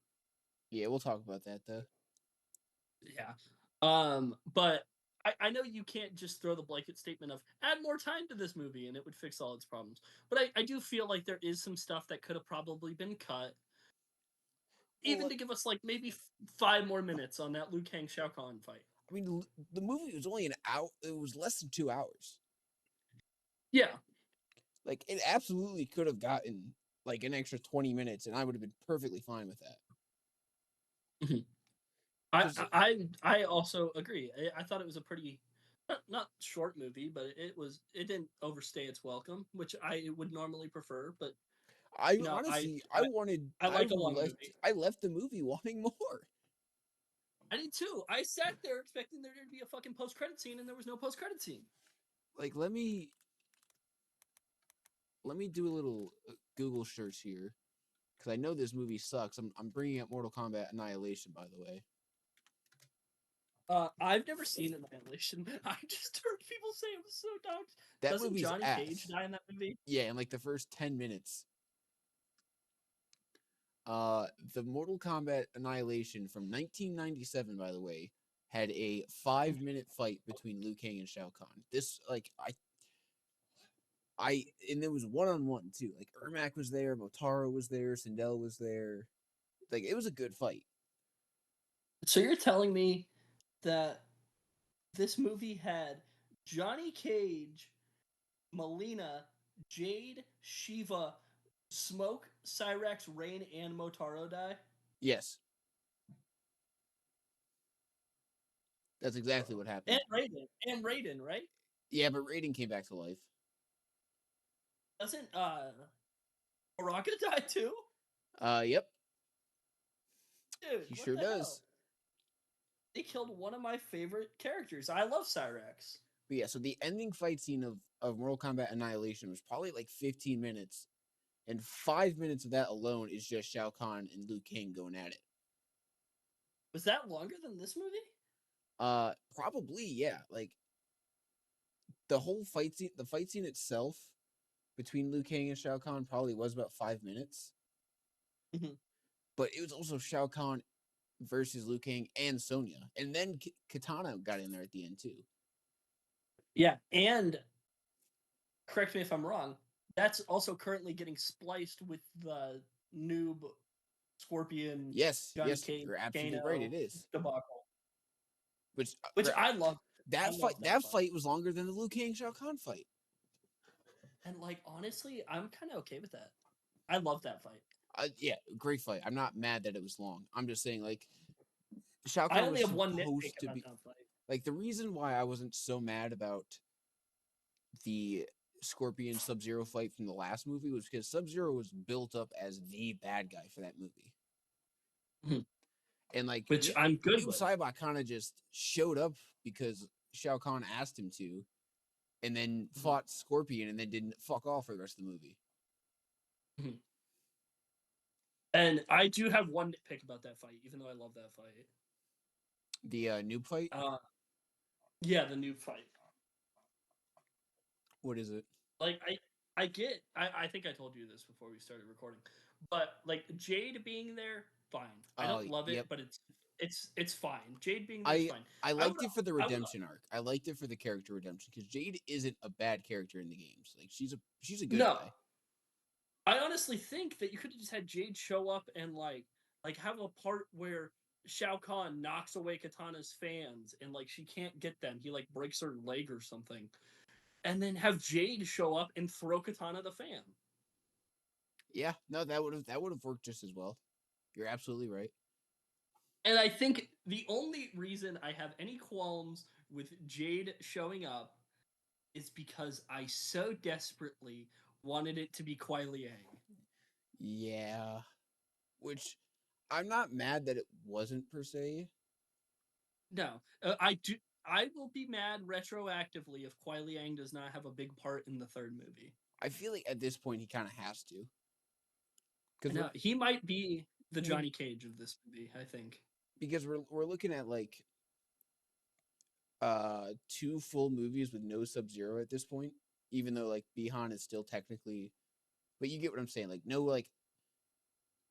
Yeah, we'll talk about that though. Yeah. But I know you can't just throw the blanket statement of add more time to this movie and it would fix all its problems. But I do feel like there is some stuff that could have probably been cut, Well, even to give us like maybe 5 more minutes on that Liu Kang Shao Kahn fight. I mean, the movie was only an hour. It was less than 2 hours. Yeah. Like it absolutely could have gotten like an extra 20 minutes, and I would have been perfectly fine with that. Mhm. Because I also agree. I thought it was a pretty not short movie, but it didn't overstay its welcome, which I would normally prefer. But I you know, honestly, I wanted, I like a long movie. I left the movie wanting more. I did too. I sat there expecting there to be a fucking post credit scene, and there was no post credit scene. Like, let me do a little Google search here because I know this movie sucks. I'm bringing up Mortal Kombat Annihilation, by the way. I've never seen Annihilation. I just heard people say it was so dumb. That Doesn't movie's Johnny Cage ass. die in that movie? Yeah, in like the first 10 minutes. The Mortal Kombat Annihilation from 1997, by the way, had a 5 minute fight between Liu Kang and Shao Kahn. This like I and it was one on one too. Like Ermac was there, Motaro was there, Sindel was there. Like it was a good fight. So you're telling me that this movie had Johnny Cage, Melina, Jade, Shiva, Smoke, Cyrax, Rain, and Motaro die? Yes, that's exactly what happened. And Raiden, right? Yeah, but Raiden came back to life. Doesn't Baraka die too? Yep, Dude, he what sure the hell? does. They killed one of my favorite characters. I love Cyrax. But yeah, so the ending fight scene of Mortal Kombat Annihilation was probably like 15 minutes, and 5 minutes of that alone is just Shao Kahn and Liu Kang going at it. Was that longer than this movie? Probably yeah. Like the fight scene itself between Liu Kang and Shao Kahn probably was about 5 minutes. Mhm. But it was also Shao Kahn versus Liu Kang and Sonya, and then Katana got in there at the end too. Yeah, and correct me if I'm wrong. That's also currently getting spliced with the noob Scorpion Yes, Johnny yes, Cage you're absolutely right. It Kano is, debacle, which which I love. I love that that fight. fight was longer than the Liu Kang Shao Kahn fight. And like honestly, I'm kind of okay with that. I love that fight. Yeah, great fight. I'm not mad that it was long. I'm just saying, like, Shao I Kahn only was have one nitpick supposed to about be that fight. like the reason why I wasn't so mad about the Scorpion Sub Zero fight from the last movie was because Sub Zero was built up as the bad guy for that movie, Mhm. and like Which I'm good Noob with. Saibot kind of just showed up because Shao Kahn asked him to, and then Mhm. fought Scorpion, and then didn't fuck off for the rest of the movie. Mhm. And I do have one nitpick about that fight, even though I love that fight. The Noob fight. Uh, yeah, the new fight. What is it? Like I get. I think I told you this before we started recording, but like Jade being there, fine. I Oh, don't love yep. it, but it's fine. Jade being there is I fine. I I would liked it for the I would redemption arc. I liked it for the character redemption because Jade isn't a bad character in the games. Like she's a good no. guy. I honestly think that you could have just had Jade show up and like have a part where Shao Kahn knocks away Katana's fans and like she can't get them. He like breaks her leg or something. And then have Jade show up and throw Katana the fan. Yeah, no, that would have worked just as well. You're absolutely right. And I think the only reason I have any qualms with Jade showing up is because I so desperately wanted it to be Kuai Liang. Yeah, which I'm not mad that it wasn't per se. No, I do. I will be mad retroactively if Kuai Liang does not have a big part in the third movie. I feel like at this point he kind of has to I because know he might be the we Johnny Cage of this movie. I think. because we're looking at like two full movies with no Sub Zero at this point. Even though like Bihan is still technically, but you get what I'm saying. Like no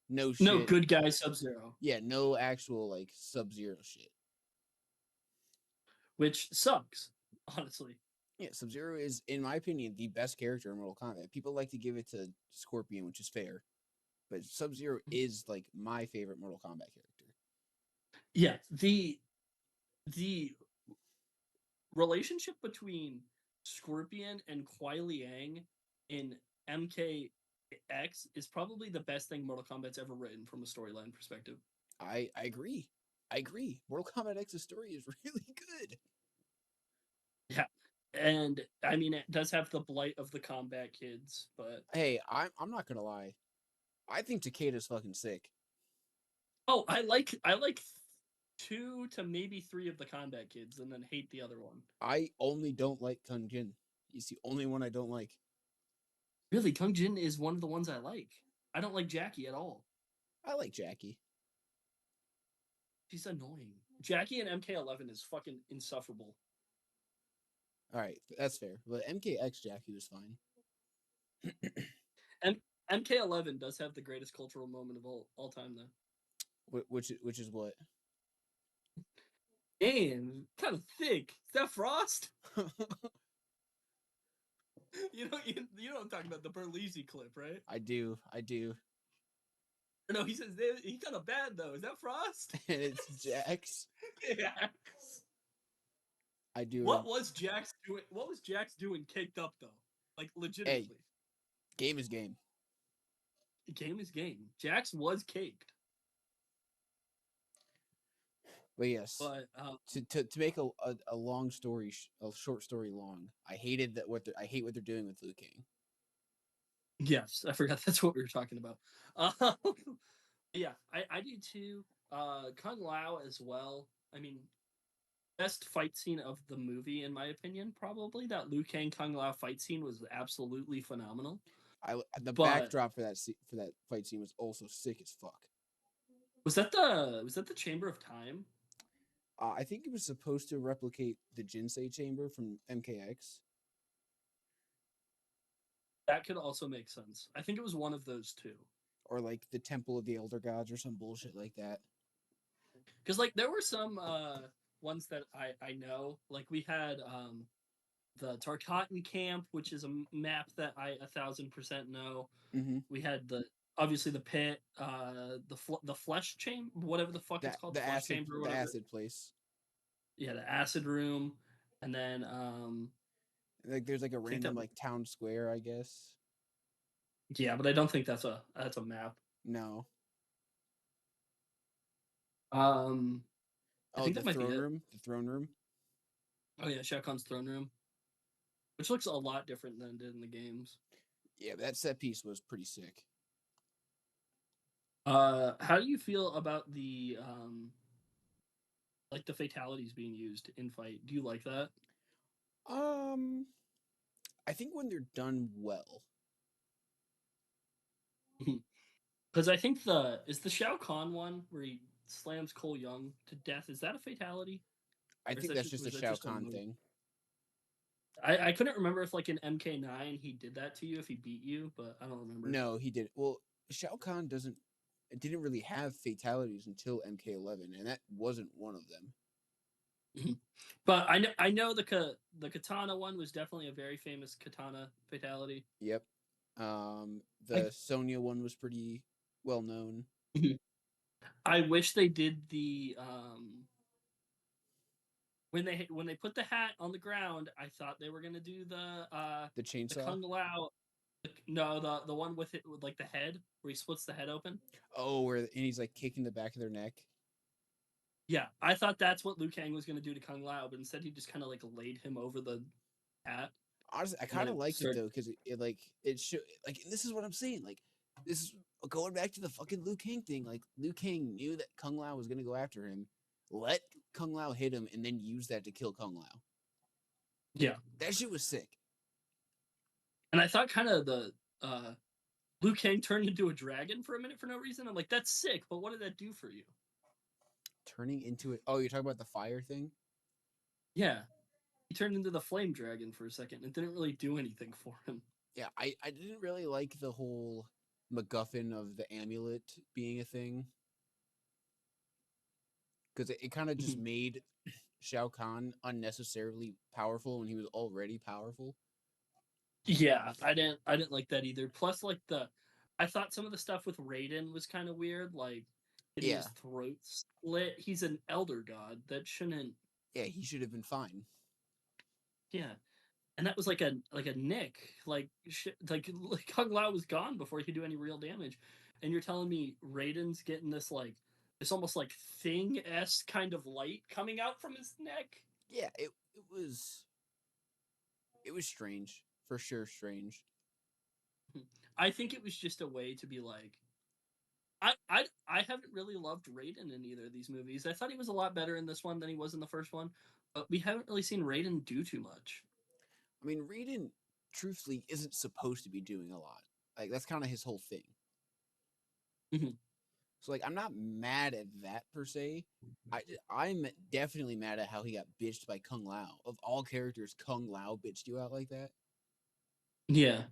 No shit. good guy Sub Zero, Yeah, no actual like Sub Zero shit. which sucks, honestly. Yeah, Sub Zero is, in my opinion, the best character in Mortal Kombat. People like to give it to Scorpion, which is fair, but Sub Zero is like my favorite Mortal Kombat character. Yeah, the relationship between Scorpion and Kuai Liang in MKX is probably the best thing Mortal Kombat's ever written from a storyline perspective. I agree. I agree. Mortal Kombat X's story is really good. Yeah. And I mean, it does have the blight of the combat kids, but Hey, I'm not gonna lie. I think Takeda's fucking sick. oh, I like two to maybe three of the combat kids, and then hate the other one. I only don't like Kung Jin. He's the only one I don't like. Really, Kung Jin is one of the ones I like. I don't like Jackie at all. I like Jackie. She's annoying. Jackie and MK11 is fucking insufferable. All right, that's fair. But MKX Jackie was fine. And MK11 does have the greatest cultural moment of all time, though. Which is what? Damn, kind of thick. Is that Frost? You know what I'm talking about, the Berlizzi clip, right? I do. I do. No, he says he's kind of bad though. Is that Frost? And it's Jax. Yeah. I do. What was Jax doing? What was Jax doing caked up though? Like Hey, legitimately. game is game. Game is game. Jax was caked. But yes, But to make a long story, a short story long, I hated that I hate what they're doing with Liu Kang. yes, I forgot that's what we were talking about. Um, yeah, I do too. Kung Lao as well. I mean, best fight scene of the movie, in my opinion, probably that Liu Kang Kung Lao fight scene was absolutely phenomenal. The But backdrop for for that fight scene was also sick as fuck. was that the Chamber of Time? I think it was supposed to replicate the Jinsei chamber from MKX. That could also make sense. I think it was one of those two. Or like the Temple of the Elder Gods or some bullshit like that. Because like there were some ones that I know. Like we had the Tarkatan camp, which is a map that I 1,000% know. Mm-hmm. We had the obviously the pit, the flesh chamber, whatever the fuck it's called, the flesh chamber or The whatever. acid place. Yeah, the acid room. And then Like there's like a I think that random like town square, I guess. yeah, but I don't think that's a map. No. Um, I Oh, think the that might be throne it. room. The throne room. Oh yeah, Shao Kahn's throne room, which looks a lot different than it did in the games. Yeah, that set piece was pretty sick. How do you feel about the like the fatalities being used in fight? Do you like that? Um, I think when they're done well. Because I think the Shao Kahn one where he slams Cole Young to death. Is that a fatality, I or is think that that's just just a was that Shao just a Kahn move? thing. I couldn't remember if like in MK9 he did that to you if he beat you, but I don't remember. No, he did. Well, Shao Kahn doesn't. It didn't really have fatalities until MK11, and that wasn't one of them. But I know the katana one was definitely a very famous katana fatality. Yep. I The Sonya one was pretty well known. I wish they did the when they put the hat on the ground. I thought they were gonna do The the chainsaw. Kung Lao. No, the one with it with like the head where he splits the head open. Oh, where and he's like kicking the back of their neck. Yeah, I thought that's what Liu Kang was gonna do to Kung Lao, but instead he just kind of like laid him over the hat, Honestly, I and kind then of it liked it started. though because it like it should like and this is what I'm saying. Like this is going back to the fucking Liu Kang thing. Like Liu Kang knew that Kung Lao was gonna go after him, let Kung Lao hit him, and then use that to kill Kung Lao. Yeah, That shit was sick. and I thought kind of the Liu Kang turned into a dragon for a minute for no reason. I'm like, that's sick, but what did that do for you? Turning into it. Oh, you're talking about the fire thing? Yeah, he turned into the flame dragon for a second. It didn't really do anything for him. Yeah, I didn't really like the whole MacGuffin of the amulet being a thing because it kind of just made Shao Kahn unnecessarily powerful when he was already powerful. Yeah, I didn't like that either. Plus, like I thought some of the stuff with Raiden was kind of weird, like getting his Yeah, throat split. He's an elder god that shouldn't. yeah, he should have been fine. Yeah, and that was like a nick. Like shit, like Kung Lao was gone before he could do any real damage, and you're telling me Raiden's getting this almost like thing s kind of light coming out from his neck. Yeah, it was strange for sure. Strange. I think it was just a way to be like, I haven't really loved Raiden in either of these movies. I thought he was a lot better in this one than he was in the first one, but we haven't really seen Raiden do too much. I mean, Raiden, truthfully, isn't supposed to be doing a lot. Like that's kind of his whole thing. Mhm. So like, I'm not mad at that per se. I'm definitely mad at how he got bitched by Kung Lao. Of all characters, Kung Lao bitched you out like that. Yeah,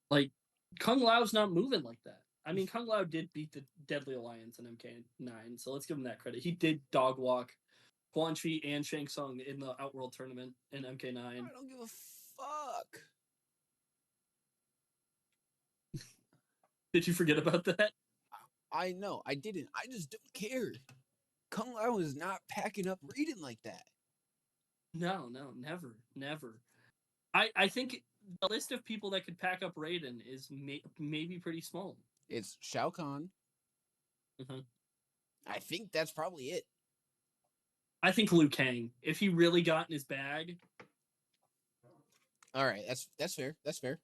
like Kung Lao's not moving like that. I mean, Kung Lao did beat the Deadly Alliance in MK9, so let's give him that credit. He did dog walk Quan Chi and Shang Tsung in the Outworld tournament in MK9. I don't give a fuck. Did you forget about that? I know, I didn't. I just don't care. Kung Lao is not packing up Raiden like that. No, no, never, never. I think the list of people that could pack up Raiden is maybe pretty small. It's Shao Kahn. Mhm. I think that's probably it. I think Liu Kang, if he really got in his bag, All right, that's fair. That's fair.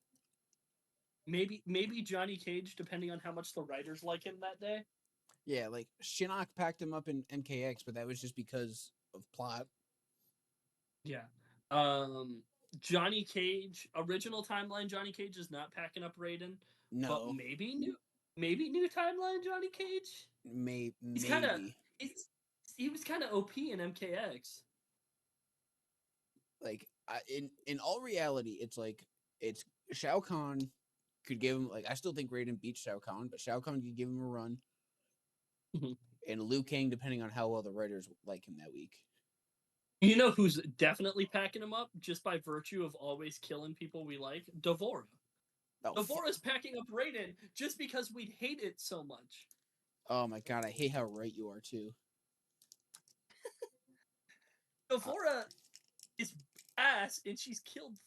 maybe Johnny Cage, depending on how much the writers like him that day. Yeah, like Shinnok packed him up in MKX, but that was just because of plot. Yeah. Um, Johnny Cage, original timeline Johnny Cage is not packing up Raiden, but No, maybe new timeline Johnny Cage. He's kind of maybe. he was kind of OP in MKX. Like in all reality, it's like it's Shao Kahn could give him like I still think Raiden beats Shao Kahn, but Shao Kahn could give him a run, and Liu Kang depending on how well the writers like him that week. You know who's definitely packing him up just by virtue of always killing people we like? Devora. Oh Devora's packing up Raiden just because we hate it so much. oh my god, I hate how right you are too. Uh, Devora is ass, and she's killed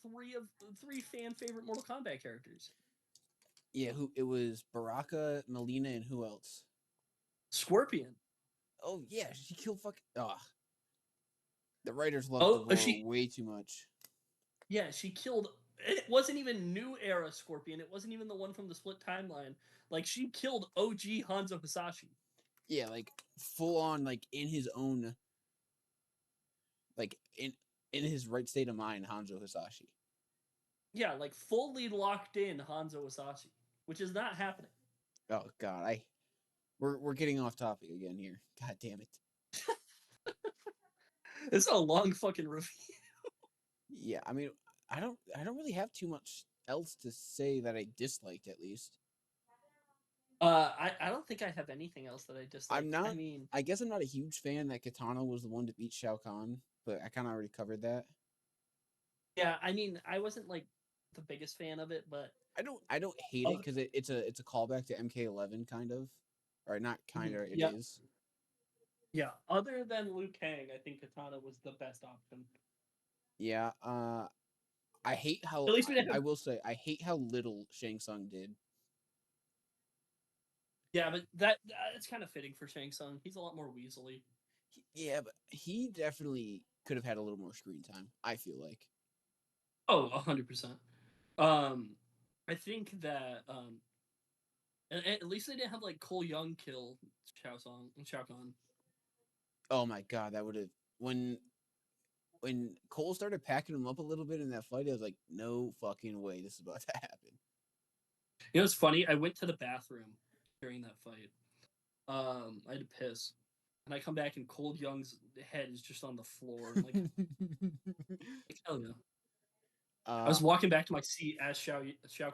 three fan favorite Mortal Kombat characters. Yeah, who it was? Baraka, Melina, and who else? Scorpion. Oh yeah, she killed Ugh. The writers love Oh, Devora she way too much. yeah, she killed. It wasn't even new era Scorpion. It wasn't even the one from the split timeline. Like she killed OG Hanzo Hasashi. Yeah, like full on, like in his own, like in his right state of mind, Hanzo Hasashi. Yeah, like fully locked in Hanzo Hasashi, which is not happening. Oh God, we're getting off topic again here. God damn it. It's a long fucking review. Yeah, I mean, I don't really have too much else to say that I disliked, at least. I don't think I have anything else that I I'm disliked. I not. mean, I guess I'm not a huge fan that Katana was the one to beat Shao Kahn, but I kind of already covered that. yeah, I mean, I wasn't like the biggest fan of it, but I don't hate it other, because it's a callback to MK11 kind of, or not kind of. It yeah, is. yeah. Other than Liu Kang, I think Katana was the best option. Yeah. I hate how At least we didn't I have. will say I hate how little Shang Tsung did. Yeah, but that's kind of fitting for Shang Tsung. He's a lot more weaselly. Yeah, but he definitely could have had a little more screen time. I feel like. Oh, 100%. Um, I think that at least they didn't have like Cole Young kill Shao Kahn. Oh my God, that would have when when Cole started packing him up a little bit in that fight. I was like, no fucking way, this is about to happen. You know, it's funny. I went to the bathroom during that fight. I had to piss, and I come back and Cole Young's head is just on the floor. I'm like hell yeah. I uh, was walking back to my seat as Shao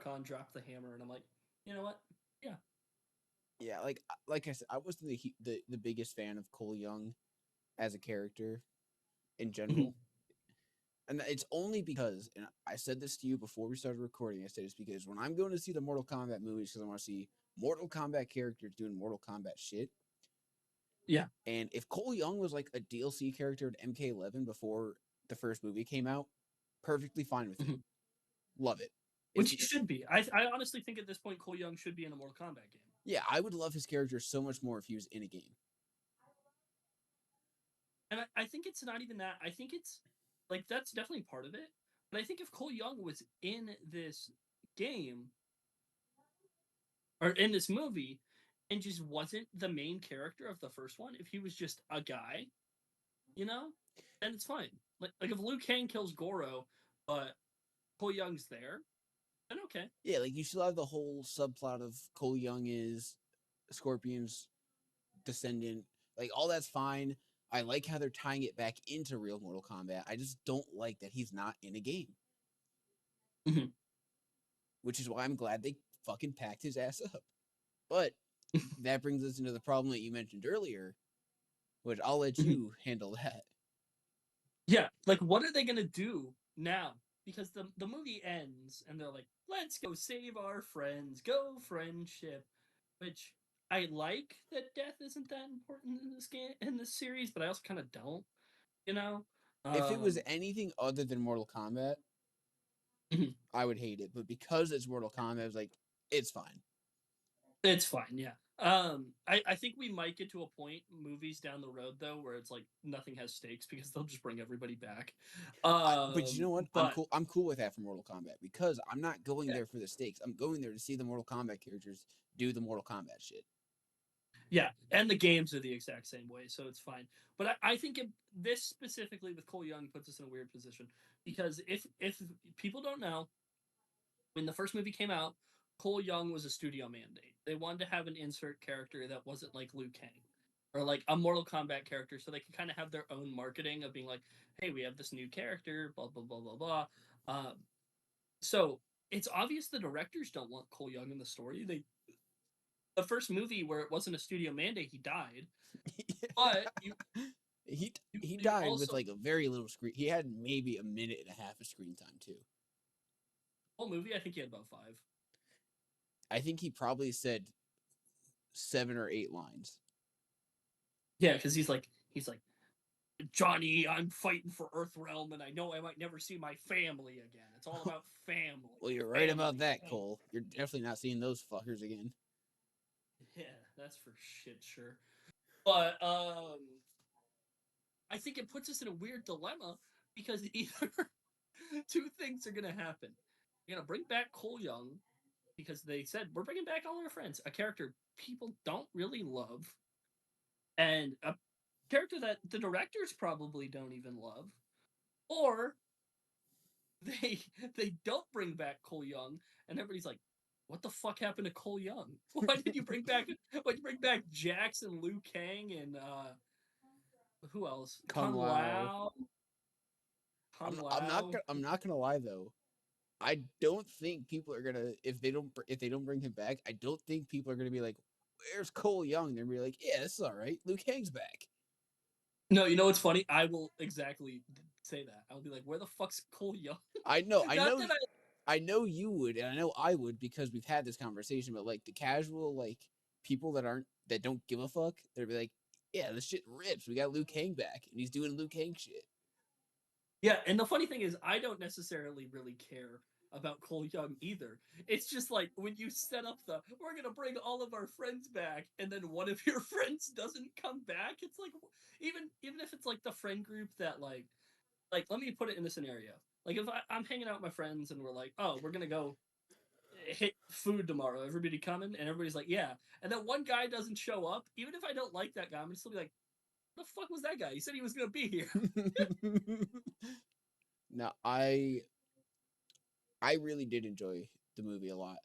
Kahn dropped the hammer, and I'm like, you know what? Yeah. yeah, like I said, I wasn't the biggest fan of Cole Young as a character in general. And it's only because, and I said this to you before we started recording, I said it's because when I'm going to see the Mortal Kombat movies, because I want to see Mortal Kombat characters doing Mortal Kombat shit. Yeah. And if Cole Young was like a DLC character in MK11 before the first movie came out, perfectly fine with it. Mhm. Love it. It's Which he should be. I honestly think at this point Cole Young should be in a Mortal Kombat game. Yeah, I would love his character so much more if he was in a game. And I think it's not even that. I think it's like that's definitely part of it. But I think if Cole Young was in this game or in this movie and just wasn't the main character of the first one, if he was just a guy, you know, then it's fine. Like if Liu Kang kills Goro, but Cole Young's there, then okay. Yeah, like you still have the whole subplot of Cole Young is Scorpion's descendant. Like all that's fine. I like how they're tying it back into real Mortal Kombat. I just don't like that he's not in a game, Mhm. which is why I'm glad they fucking packed his ass up. But that brings us into the problem that you mentioned earlier, which I'll let you handle that. Yeah, like what are they gonna do now? Because the movie ends and they're like, "Let's go save our friends, go friendship," which I like that death isn't that important in this game in this series, but I also kind of don't, you know. If it was Um, anything other than Mortal Kombat, mhm. I would hate it. But because it's Mortal Kombat, I was like, it's fine. It's fine, yeah. I think we might get to a point movies down the road though where it's like nothing has stakes because they'll just bring everybody back. But you know what? I'm But cool. I'm cool with that for Mortal Kombat because I'm not going yeah, there for the stakes. I'm going there to see the Mortal Kombat characters do the Mortal Kombat shit. yeah, and the games are the exact same way, so it's fine. But I think this specifically with Cole Young puts us in a weird position because if people don't know, when the first movie came out, Cole Young was a studio mandate. They wanted to have an insert character that wasn't like Liu Kang or like a Mortal Kombat character, so they could kind of have their own marketing of being like, "Hey, we have this new character," blah blah blah blah blah. So it's obvious the directors don't want Cole Young in the story. The first movie where it wasn't a studio mandate, he died. But He you died with also like a very little screen. He had maybe a minute and a half of screen time too. whole movie. I think he had about 5. I think he probably said 7 or 8 lines. Yeah, because he's like Johnny, I'm fighting for Earthrealm, and I know I might never see my family again. It's all about family. Well, you're right about Family. that, Family. Cole. You're definitely not seeing those fuckers again. Yeah, that's for shit sure. But I think it puts us in a weird dilemma because either two things are gonna happen. You're gonna bring back Cole Young because they said we're bringing back all our friends, a character people don't really love, and a character that the directors probably don't even love, or they they don't bring back Cole Young, and everybody's like, "What the fuck happened to Cole Young? Why did you bring back? Why did you bring back Jax and Liu Kang and who else? Kung Lao. Kung I'm not gonna lie though. I don't think people are gonna if they don't bring him back. I don't think people are gonna be like, "Where's Cole Young?" They're gonna be like, "Yeah, this is all right. Luke Kang's back." No, you know what's funny? I will exactly say that. I'll be like, "Where the fuck's Cole Young?" I know, I Not know, that I. I know you would, and I know I would because we've had this conversation. But like the casual like people that don't give a fuck, they'd be like, "Yeah, this shit rips. We got Luke Kang back, and he's doing Luke Kang shit." Yeah, and the funny thing is, I don't necessarily really care about Cole Young either. It's just like when you set up the we're gonna bring all of our friends back, and then one of your friends doesn't come back. It's like even if it's like the friend group that like let me put it in a scenario. Like if I'm hanging out with my friends and we're like, oh, we're gonna go hit food tomorrow. Everybody coming, and everybody's like, yeah. And then one guy doesn't show up. Even if I don't like that guy, I'm just still be like, the fuck was that guy? He said he was gonna be here. Now, I really did enjoy the movie a lot.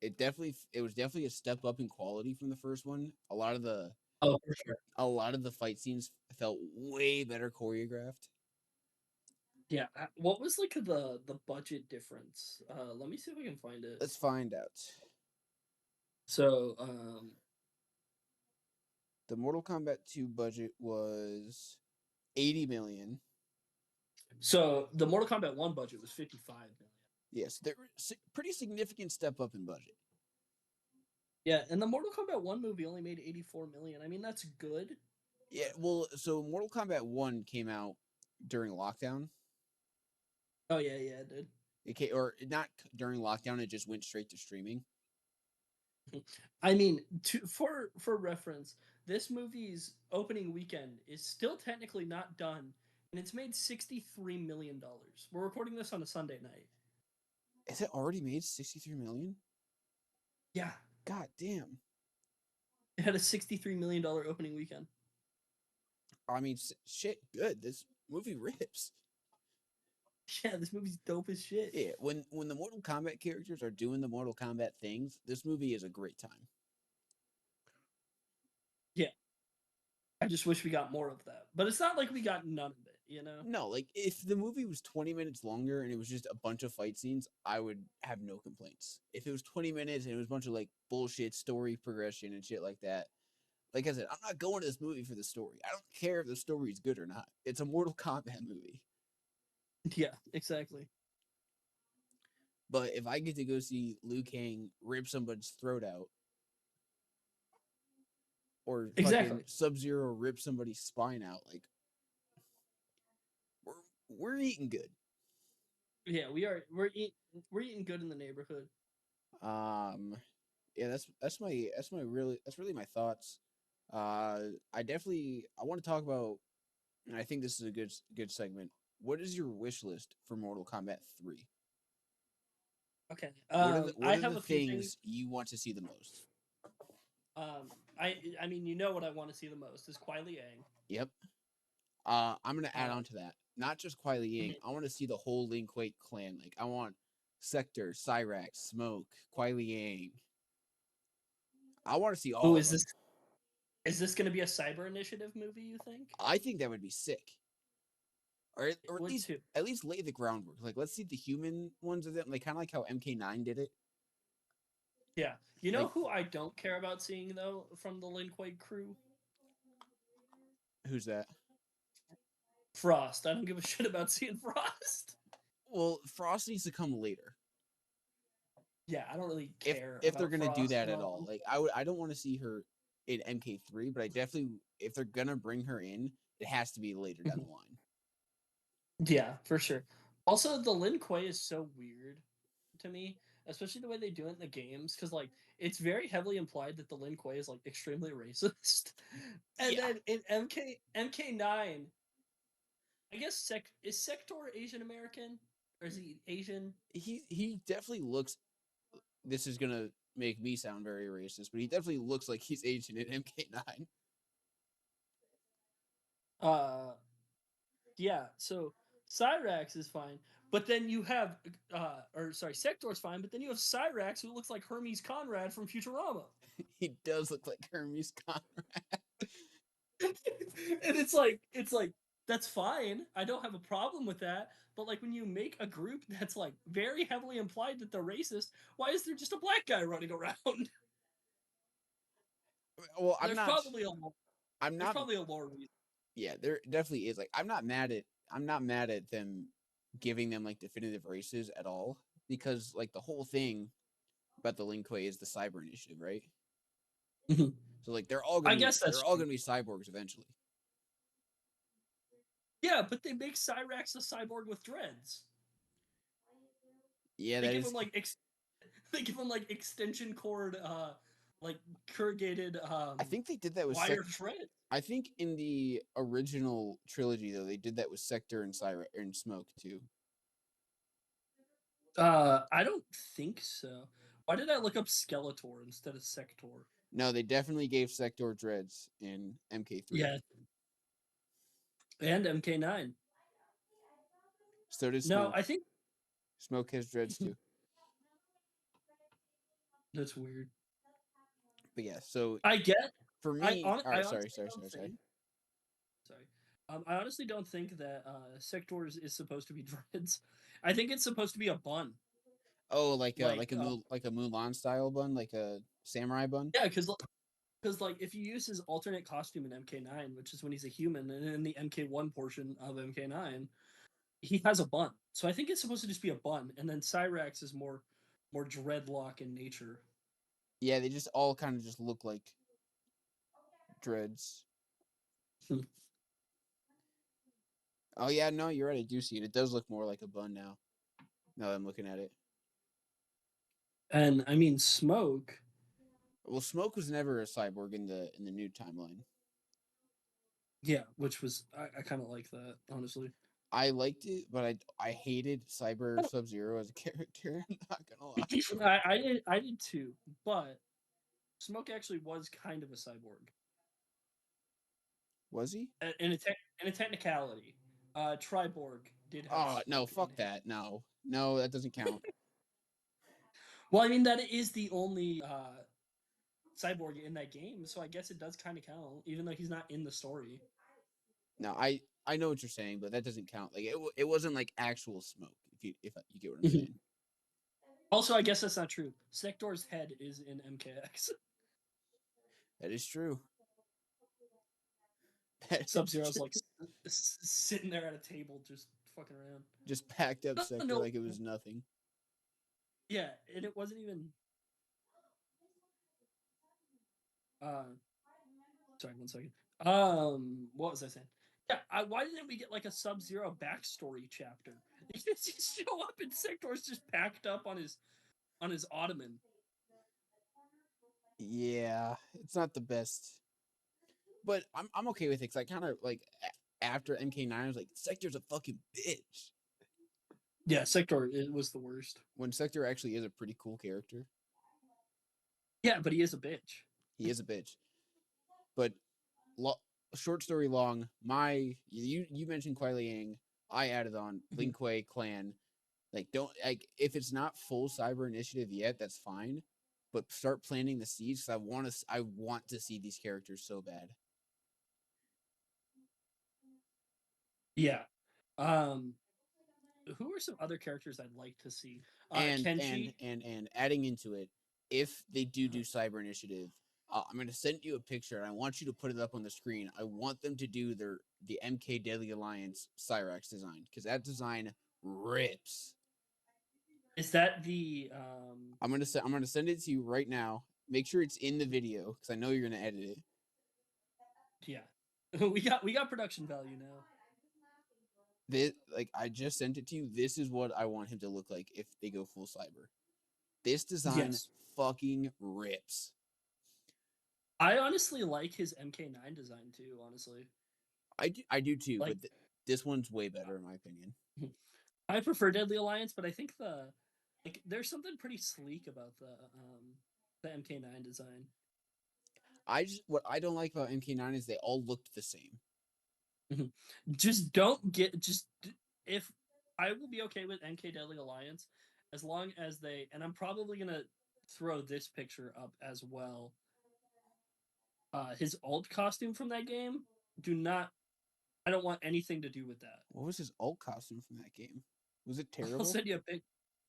It was definitely a step up in quality from the first one. Oh, for sure. A lot of the fight scenes felt way better choreographed. Yeah. What was like the budget difference? Let me see if I can find it. Let's find out. So, The Mortal Kombat 2 budget was 80 million. so the Mortal Kombat One budget was 55 million. Yes, there was a pretty significant step up in budget. Yeah, and the Mortal Kombat One movie only made 84 million. I mean, that's good. Yeah, well, so Mortal Kombat 1 came out during lockdown. Oh yeah, yeah, it did. Or not during lockdown, it just went straight to streaming. I mean, for reference, this movie's opening weekend is still technically not done, and it's made $63 million. We're recording this on a Sunday night. Has it already made 63 million? Yeah, God damn. it had a $63 million opening weekend. I mean, shit, good. This movie rips. Yeah, this movie's dope as shit. Yeah, when the Mortal Kombat characters are doing the Mortal Kombat things, this movie is a great time. Yeah, I just wish we got more of that, but it's not like we got none of it, you know? No, like if the movie was 20 minutes longer and it was just a bunch of fight scenes, I would have no complaints. If it was 20 minutes and it was a bunch of like bullshit story progression and shit like that, like I said, I'm not going to this movie for the story. I don't care if the story is good or not. It's a Mortal Kombat movie. Yeah, exactly. But if I get to go see Liu Kang rip somebody's throat out or fucking Exactly. Sub-Zero rip somebody's spine out, like we're we're eating good. Yeah, we're eating good in the neighborhood. Um, yeah, that's really my thoughts. I want to talk about, and I think this is a good segment. What is your wish list for Mortal Kombat 3? Okay. What I are have the a few things. things you want to see the most? I mean, you know what I want to see the most is Kuai Liang. Yep. I'm gonna add Uh, on to that. Not just Kuai Liang. mhm. I want to see the whole Lin Kuei clan. Like I want Sector, Cyrax, Smoke, Kuai Liang. I want to see Ooh, all of them. is this going to be a cyber initiative movie? You think? I think that would be sick. It Or would too. at least lay the groundwork. Like let's see the human ones of them, like kind of like how MK9 did it. Yeah. You know Like who I don't care about seeing though from the Lin Kuei crew? who's that? Frost. I don't give a shit about seeing Frost. Well, Frost needs to come later. Yeah, I don't really care If they're about gonna do Frost that at at all. all. Like I don't want to see her in MK3, but I definitely if they're gonna bring her in, it has to be later down the line. Yeah, for sure. Also, the Lin Kuei is so weird to me, especially the way they do it in the games, because like it's very heavily implied that the Lin Kuei is like extremely racist. And Yeah, then in MK9, I guess is Sector Asian American? Or is he Asian? he definitely looks. This is gonna make me sound very racist, but he definitely looks like he's Asian in MK9. Uh yeah, so Cyrax is fine, but then you have or sorry, Sector's fine, but then you have Cyrax who looks like Hermes Conrad from Futurama. He does look like Hermes Conrad. And it's like that's fine. I don't have a problem with that. But like when you make a group that's like very heavily implied that they're racist, why is there just a black guy running around? Well, there's probably a I'm there's not. probably a lore reason. Yeah, there definitely is. Like, I'm not mad at them giving them like definitive races at all because like the whole thing about the Lin Kuei is the cyber initiative, right? So like I guess that's they're all true. gonna be cyborgs eventually. Yeah, but they make Cyrax a cyborg with dreads. Yeah, They that give is. him like they give him like extension cord like corrugated I think they did that with wire dreads. I think in the original trilogy though they did that with Sector and and Smoke too. I don't think so. Why did I look up Skeletor instead of Sector? No, they definitely gave Sector dreads in MK3. Yeah, and MK9. So did No, Smoke. I think Smoke has dreads too. that's weird. But yeah, so I get. for me, all I right, honestly don't sorry. think. Sorry. I honestly don't think that Sector is supposed to be dreads. I think it's supposed to be a bun. Oh, Like, like a Mulan style bun, like a samurai bun. yeah, because like if you use his alternate costume in MK9, which is when he's a human, and in the MK1 portion of MK9, he has a bun. So I think it's supposed to just be a bun, and then Cyrax is more dreadlock in nature. Yeah, they just all kind of just look like dreads. Oh yeah, no, you're right. I do see it. It does look more like a bun now. Now that I'm looking at it. And I mean, Smoke. Well, Smoke was never a cyborg in the new timeline. Yeah, which was I kind of like that, honestly. I liked it, but I hated Cyber Sub Zero as a character. I'm not gonna lie. I did too, but Smoke actually was kind of a cyborg Was he? in a technicality. Triborg did have Oh no, Smoke in fuck him. that. No, no, that doesn't count. Well, I mean that is the only cyborg in that game, so I guess it does kind of count, even though he's not in the story. No, I know what you're saying, but that doesn't count. Like it wasn't like actual Smoke. If you get what I'm saying. Also, I guess that's not true. Sector's head is in MKX. That is true. That Sub is Zero's true. like sitting there at a table, just fucking around. Just packed up Sector No, like it was nothing. yeah, and it wasn't even. Uh, sorry, 1 second. What was I saying? Yeah, why didn't we get like a Sub Zero backstory chapter? He just show up and Sector's just packed up on his ottoman. Yeah, it's not the best, but I'm okay with it because I kind of like after MK9, I was like, Sector's a fucking bitch. Yeah, Sector it was the worst. When Sector actually is a pretty cool character, Yeah, but he is a bitch. he is a bitch. But lo- short story long, you mentioned Kuai Liang, I added on Lin Kuei clan. Like don't like if it's not full cyber initiative yet, that's fine. But start planting the seeds because I want to see these characters so bad. Yeah. Um, who are some other characters I'd like to see? Kenshi. And adding into it, if they do cyber initiative, I'm going to send you a picture and I want you to put it up on the screen. I want them to do the MK Deadly Alliance Cyrax design because that design rips. Is that the I'm gonna send it to you right now. Make sure it's in the video because I know you're gonna edit it. yeah. we got production value now. This, like, I just sent it to you. This is what I want him to look like if they go full cyber. This design Yes. fucking rips. I honestly like his MK9 design too, honestly. I do too, Like but this one's way better in my opinion. I prefer Deadly Alliance, but I think there's something pretty sleek about the MK9 design. What I don't like about MK9 is they all looked the same. Just don't get just if I will be okay with MK Deadly Alliance as long as they, and I'm probably gonna throw this picture up as well. His alt costume from that game, do not I don't want anything to do with that. What was his alt costume from that game? Was it I'll terrible? send you a pic.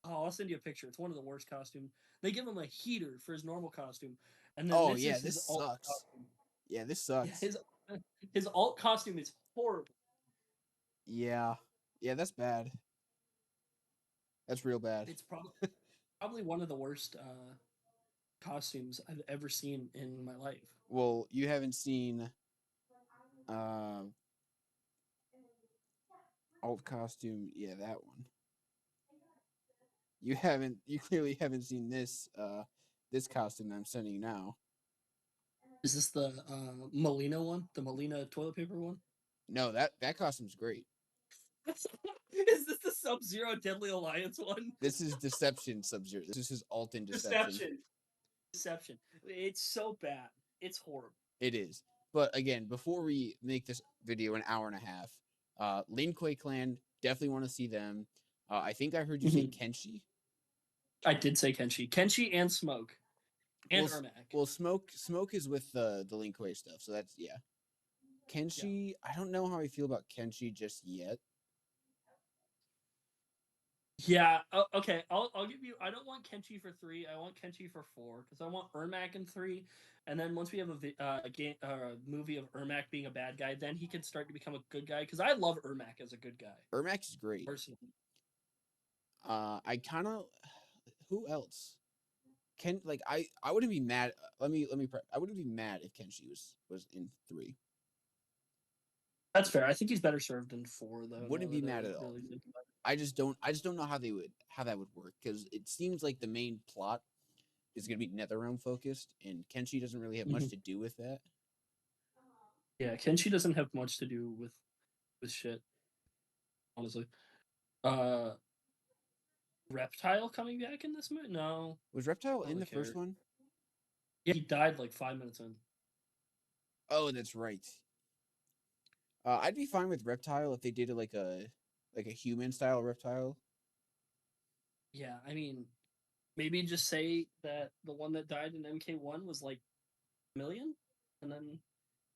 Oh, I'll send you a picture. It's one of the worst costumes. They give him a heater for his normal costume, and then Oh this yeah, is this his alt sucks. costume. Yeah, this Yeah, sucks. his alt costume is horrible. Yeah. Yeah, that's bad. That's real bad. It's probably one of the worst costumes I've ever seen in my life. Well, you haven't seen uh alt costume. Yeah, that one. You clearly haven't seen this costume that I'm sending you now. Is this the Molina one? The Molina toilet paper one? No, that costume's great. Is this the Sub Zero Deadly Alliance one? This is Deception Sub-Zero. This is his alt in Deception. Deception. Deception. It's so bad. It's horrible. It is. But again, before we make this video an hour and a half, Lin Kuei Clan, definitely want to see them. I think I heard you say Kenshi. I did say Kenshi. Kenshi and Smoke. And Well, Ermac. well, Smoke is with the Lin Kuei stuff, so that's yeah. Kenshi, I don't know how I feel about Kenshi just yet. Yeah. Okay. I'll give you. I don't want Kenshi for 3. I want Kenshi for 4 because I want Ermac in 3, and then once we have a game, movie of Ermac being a bad guy, then he can start to become a good guy. Because I love Ermac as a good guy. Ermac is great. Personally. I kind of who else? I wouldn't be mad. I wouldn't be mad if Kenshi was in 3. That's fair. I think he's better served in 4 though. Wouldn't be mad I at all. really think about it. I just don't know how that would work because it seems like the main plot is going to be NetherRealm focused, and Kenshi doesn't really have much to do with that. Yeah, Kenshi doesn't have much to do with shit. Honestly, Reptile coming back in this movie? No, Was Reptile in really the first care. one? Yeah, he died like 5 minutes in. Oh, that's right. I'd be fine with Reptile if they did it like a human style Reptile. Yeah, I mean, maybe just say that the one that died in MK1 was like a million, and then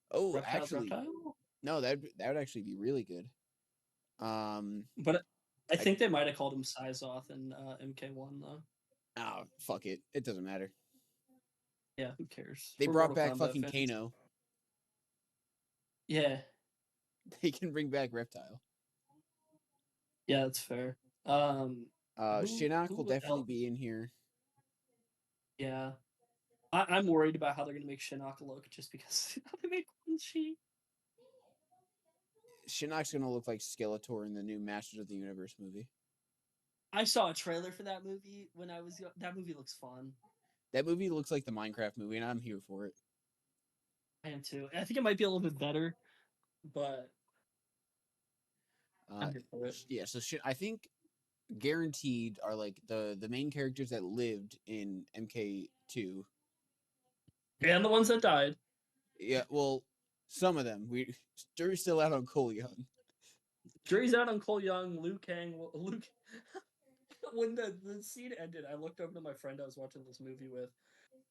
Oh, Reptile's actually, Reptile. no, that would actually be really good. But I I think they might have called him Sizoth in MK1 though. fuck it, it doesn't matter. Yeah, who cares? They We're brought Mortal back Kombat fucking fans. Kano. Yeah, They can bring back Reptile. yeah, that's fair. Shinnok will Who definitely else? be in here. Yeah, I'm worried about how they're gonna make Shinnok look just because how they make Quan Chi. Shinnok's gonna look like Skeletor in the new Masters of the Universe movie. I saw a trailer for that movie when I was young. That movie looks fun. That movie looks like the Minecraft movie, and I'm here for it. I am too. I think it might be a little bit better, but Uh, I'm here for it. yeah, so I think guaranteed are like the main characters that lived in MK2. And the ones that died. Yeah, well, some of them. Jury's still out on Cole Young. Jury's out on Cole Young, Liu Kang. Luke. When the scene ended, I looked over to my friend I was watching this movie with.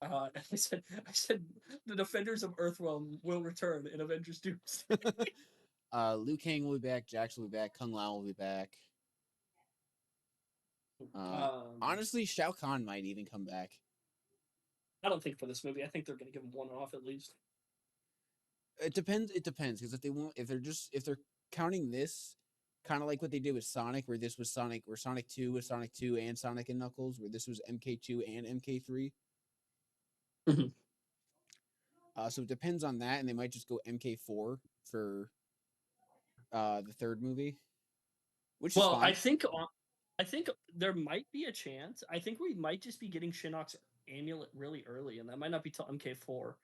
And I said, the defenders of Earthrealm will return in Avengers Doomsday. Liu Kang will be back. Jax will be back. Kung Lao will be back. um, Honestly, Shao Kahn might even come back. I don't think for this movie. I think they're going to give him one off at least. It depends. It depends because if they're counting this, kind of like what they did with Sonic, where this was Sonic, where Sonic 2 was Sonic 2 and Sonic and Knuckles, where this was MK2 and MK3. So it depends on that, and they might just go MK4 for the third movie, which is Well, fine. I think there might be a chance. I think we might just be getting Shinnok's amulet really early, and that might not be till MK4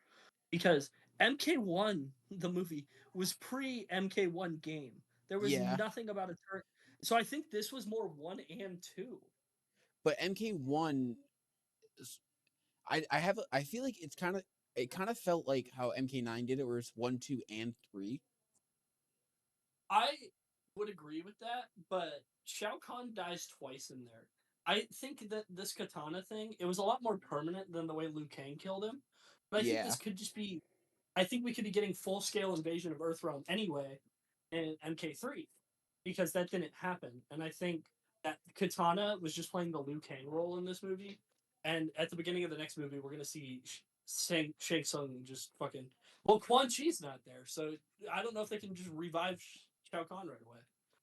because MK1 the movie was pre MK1 game. There was Yeah, nothing about a turn. So I think this was more 1 and 2. but MK1, I feel like it kind of felt like how MK9 did it, where it's 1, 2, and 3. I would agree with that, but Shao Kahn dies twice in there. I think that this katana thing, it was a lot more permanent than the way Liu Kang killed him. But I think Yeah, this could just be I think we could be getting full scale invasion of Earthrealm anyway in MK3 because that didn't happen. And I think that Katana was just playing the Liu Kang role in this movie. And at the beginning of the next movie, we're gonna see Shang Tsung just fucking. Well, Quan Chi's not there, so I don't know if they can just revive Shao Kahn right away.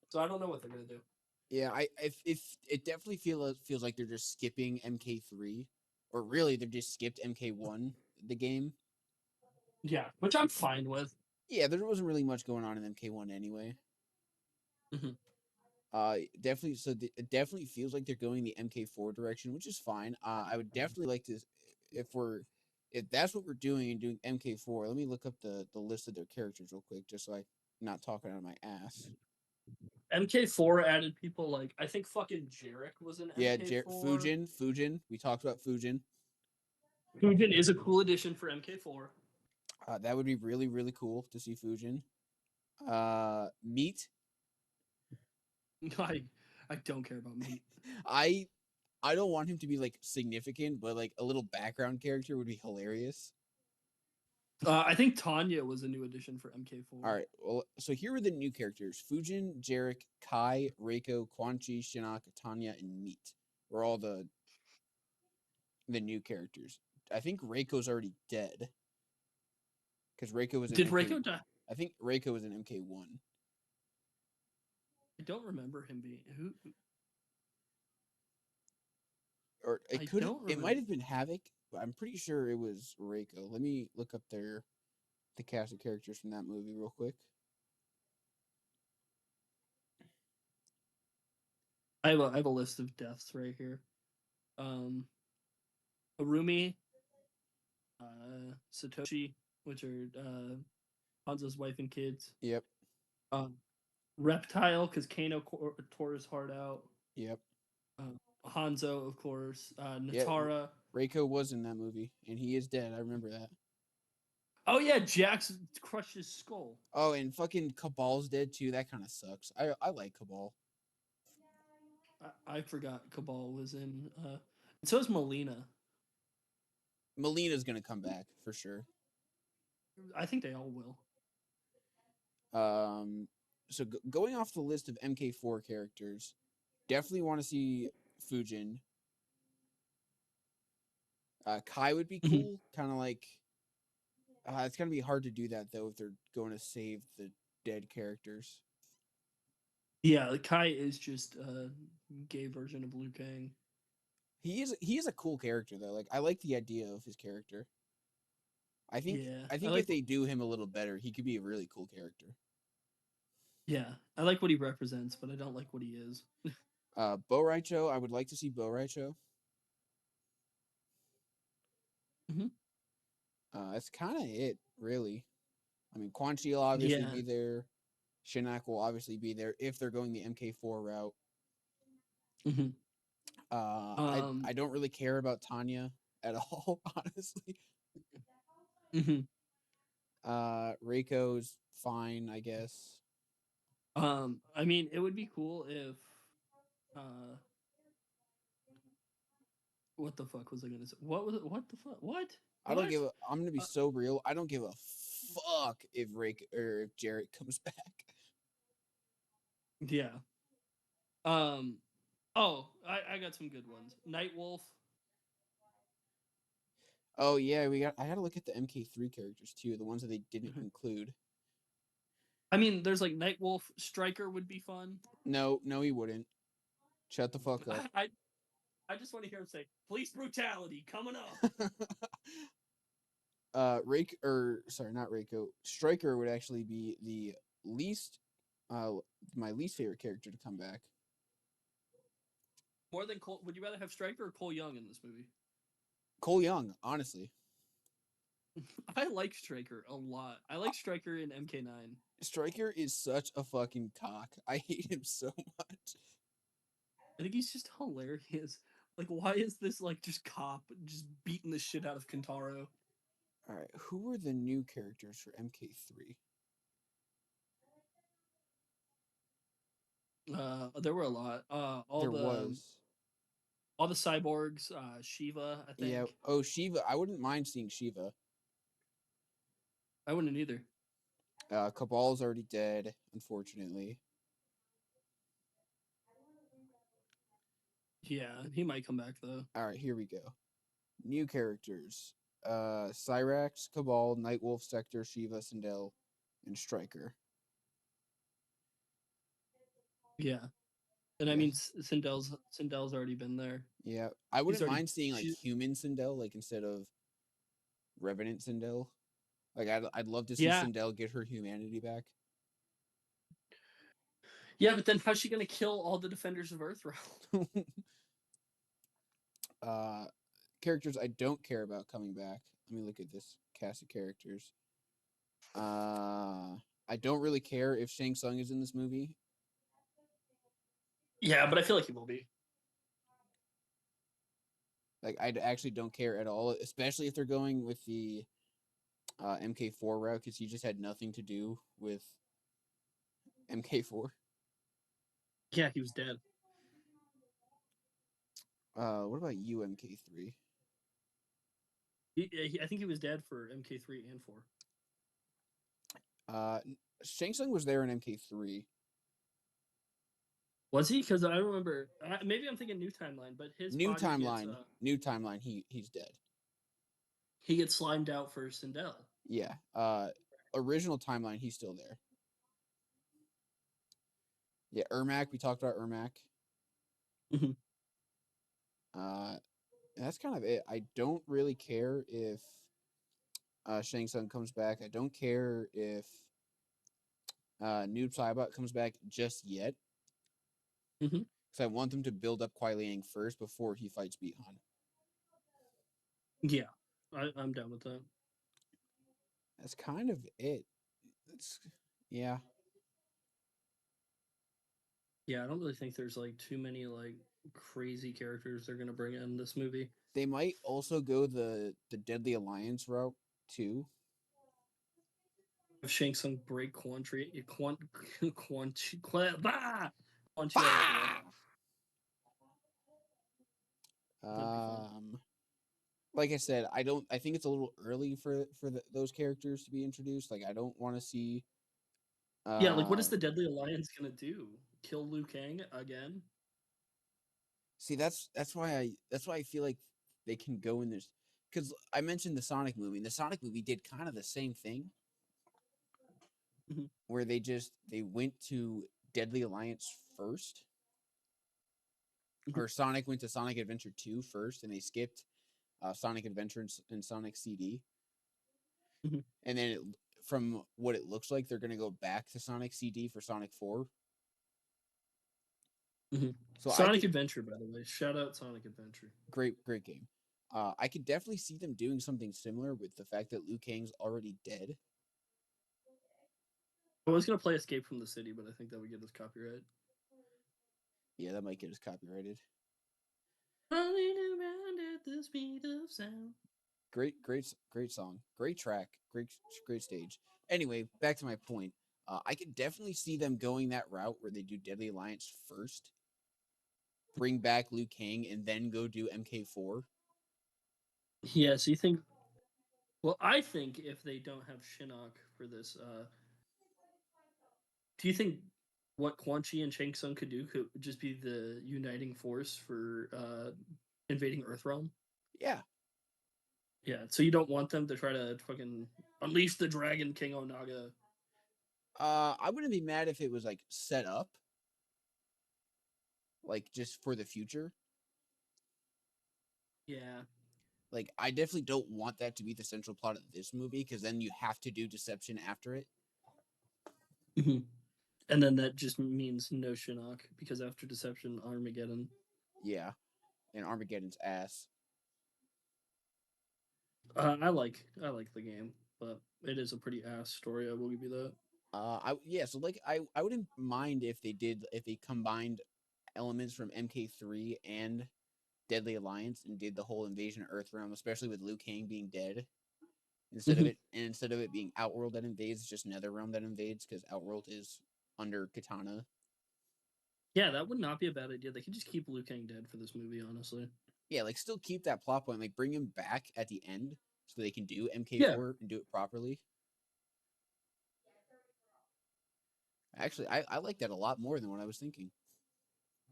So I don't know what they're gonna do. yeah. If it definitely feels like they're just skipping MK3, or really they're just skipped MK1 the game. Yeah, which I'm fine with. Yeah, there wasn't really much going on in MK1 anyway. Mhm. Definitely. So it definitely feels like they're going the MK4 direction, which is fine. I would definitely like to, if we're, if that's what we're doing and doing MK4. Let me look up the list of their characters real quick, just so I'm not talking out of my ass. MK4 added people like I think fucking Jarek was in Yeah, MK4. Fujin. We talked about Fujin. Fujin is a cool addition for MK4. That would be really cool to see Fujin. Meat. I I don't care about meat. I I don't want him to be like significant, but like a little background character would be hilarious. I think Tanya was a new addition for All MK4. right. Well, so here are the new characters: Fujin, Jarek, Kai, Reiko, Quan Chi, Shinnok, Tanya, and Meat. Were all the new characters. I think Reiko's already dead because Reiko was in Did MK. Reiko die? I think Reiko was in MK1, I don't remember him being who. or it I could. don't It might remember. have been Havoc, but I'm pretty sure it was Reiko. Let me look up the cast of characters from that movie real quick. I have a list of deaths right here. Um, Arumi, Satoshi, which are Hanzo's wife and kids. Yep. Um, Reptile, because Kano tore his heart out. Yep. Hanzo, of course. Yeah. Natara. Reiko was in that movie, and he is dead. I remember that. Oh yeah, Jax crushed his skull. Oh, and fucking Cabal's dead too. That kind of sucks. I like Cabal. I forgot Cabal was in. And so is Melina. Melina's gonna come back for sure. I think they all will. Um, so going off the list of MK4 characters, definitely want to see Fujin. Kai would be Mhm. cool. Kind of like it's gonna be hard to do that though if they're going to save the dead characters. Yeah, Kai is just a gay version of Liu Kang. He is a cool character though. Like I like the idea of his character. I think Yeah, I I think if like. they do him a little better, he could be a really cool character. Yeah, I like what he represents, but I don't like what he is. Bo Raicho, I would like to see Bo Raicho. Hmm. That's kind of it, really. I mean, Quan Chi will obviously Yeah. be there. Shinnok will obviously be there if they're going the MK4 route. Hmm. I don't really care about Tanya at all, honestly. Hmm. Reiko's fine, I guess. I mean, it would be cool if. Uh, what the fuck was I gonna say? What was it? What the fuck? What? I don't What? give a. I'm gonna be Uh, so real. I don't give a fuck if Reiko or if Jarrett comes back. yeah. Um. Oh, I got some good ones. Night Wolf. Oh yeah, we got. I had to look at the MK3 characters too, the ones that they didn't include. I mean, there's like Night Wolf. Striker would be fun. No, no, he wouldn't. Shut the fuck up. I I just want to hear him say police brutality coming up. Rake or sorry, not Reiko. Striker would actually be the least, uh, my least favorite character to come back. More than Cole, would you rather have Stryker or Cole Young in this movie? Cole Young, honestly. I like Stryker a lot. I like Stryker in MK9. Striker is such a fucking cock. I hate him so much. I think he's just hilarious. Like, why is this like just cop just beating the shit out of Kentaro? All right, who were the new characters for MK3? There were a lot. There was. All the cyborgs. Shiva, I Yeah. think. Oh, Shiva. I wouldn't mind seeing Shiva. I wouldn't either. Cabal's already dead, unfortunately. Yeah, he might come back though. All right, here we go. New characters. Cyrax, Cabal, Nightwolf, Sector, Shiva, Sindel, and Striker. Yeah, and I Yeah. mean Sindel's already been there. Yeah. I She's wouldn't already mind seeing like she. human Sindel, like instead of Revenant Sindel. Like I'd love to see Yeah, Sindel get her humanity back. yeah, but then how's she gonna kill all the defenders of Earthrealm? uh Characters I don't care about coming back. Let me look at this cast of characters. I don't really care if Shang Tsung is in this movie. Yeah, but I feel like he will be. Like I actually don't care at all, especially if they're going with the MK4 route because he just had nothing to do with MK4. Yeah, he was dead. What about you, MK3? I think he was dead for MK3 and 4. Uh, Shang Tsung was there in MK3. Was he? Because I remember. Maybe I'm thinking new timeline, but his body gets New timeline. He's dead. he gets slimed out for Sindel. Yeah. Original timeline, he's still there. Yeah, Ermac. We talked about Ermac. Mm-hmm. That's kind of it. I don't really care if Shang Tsung comes back. I don't care if Noob Saibot comes back just yet. Mm-hmm. Because I want them to build up Kuai Liang first before he fights Bi-Han. Yeah, I'm down with that. That's kind of it. It's, yeah. Yeah, I don't really think there's like too many like crazy characters they're gonna bring in this movie. They might also go the Deadly Alliance route too. If Shang Tsung break Quan Chi, Quan Chi, Quan Chi out of the way. Bah! That'd be fun. Like I said, I think it's a little early for those characters to be introduced. Like I don't want to see. Yeah, like what is Uh, the Deadly Alliance gonna do? Kill Liu Kang again? See, that's why I feel like they can go in this because I mentioned the Sonic movie. And the Sonic movie did kind of the same thing Mm-hmm. where they went to Deadly Alliance first, Mm-hmm. or Sonic went to Sonic Adventure 2 first, and they skipped Sonic Adventure and Sonic CD, Mm-hmm. and then from what it looks like, they're gonna go back to Sonic CD for Sonic 4. Mm-hmm. So I Sonic could Adventure, by the way. Shout out Sonic Adventure. great game. I could definitely see them doing something similar with the fact that Liu Kang's already dead. I was gonna play Escape from the City, but I think that would get us copyright. Yeah, that might get us copyrighted. Running around at the speed of sound. Great song, great track, great stage. Anyway, back to my point. I could definitely see them going that route where they do Deadly Alliance first, bring back Liu Kang, and then go do MK4. Yeah, so you think? Well, I think if they don't have Shinnok for this, do you think what Quan Chi and Shang Tsung could do could just be the uniting force for invading Earthrealm? Yeah, Yeah, so you don't want them to try to fucking unleash the Dragon King Onaga. I wouldn't be mad if it was like set up, like just for the future. Yeah, Like, I definitely don't want that to be the central plot of this movie because then you have to do deception after it. Mhm. And then that just means no Shinnok because after Deception, Armageddon. Yeah, and Armageddon's ass. I like the game, but it is a pretty ass story. I will give you that. So like I wouldn't mind if they combined elements from MK3 and Deadly Alliance and did the whole invasion of Earthrealm, especially with Liu Kang being dead. Mhm. Instead of it being Outworld that invades, it's just Netherrealm that invades because Outworld is under Katana. Yeah, that would not be a bad idea. They could just keep Liu Kang dead for this movie, honestly. Yeah, like still keep that plot point, like bring him back at the end so they can do Yeah. MK4 and do it properly. Actually, I like that a lot more than what I was thinking.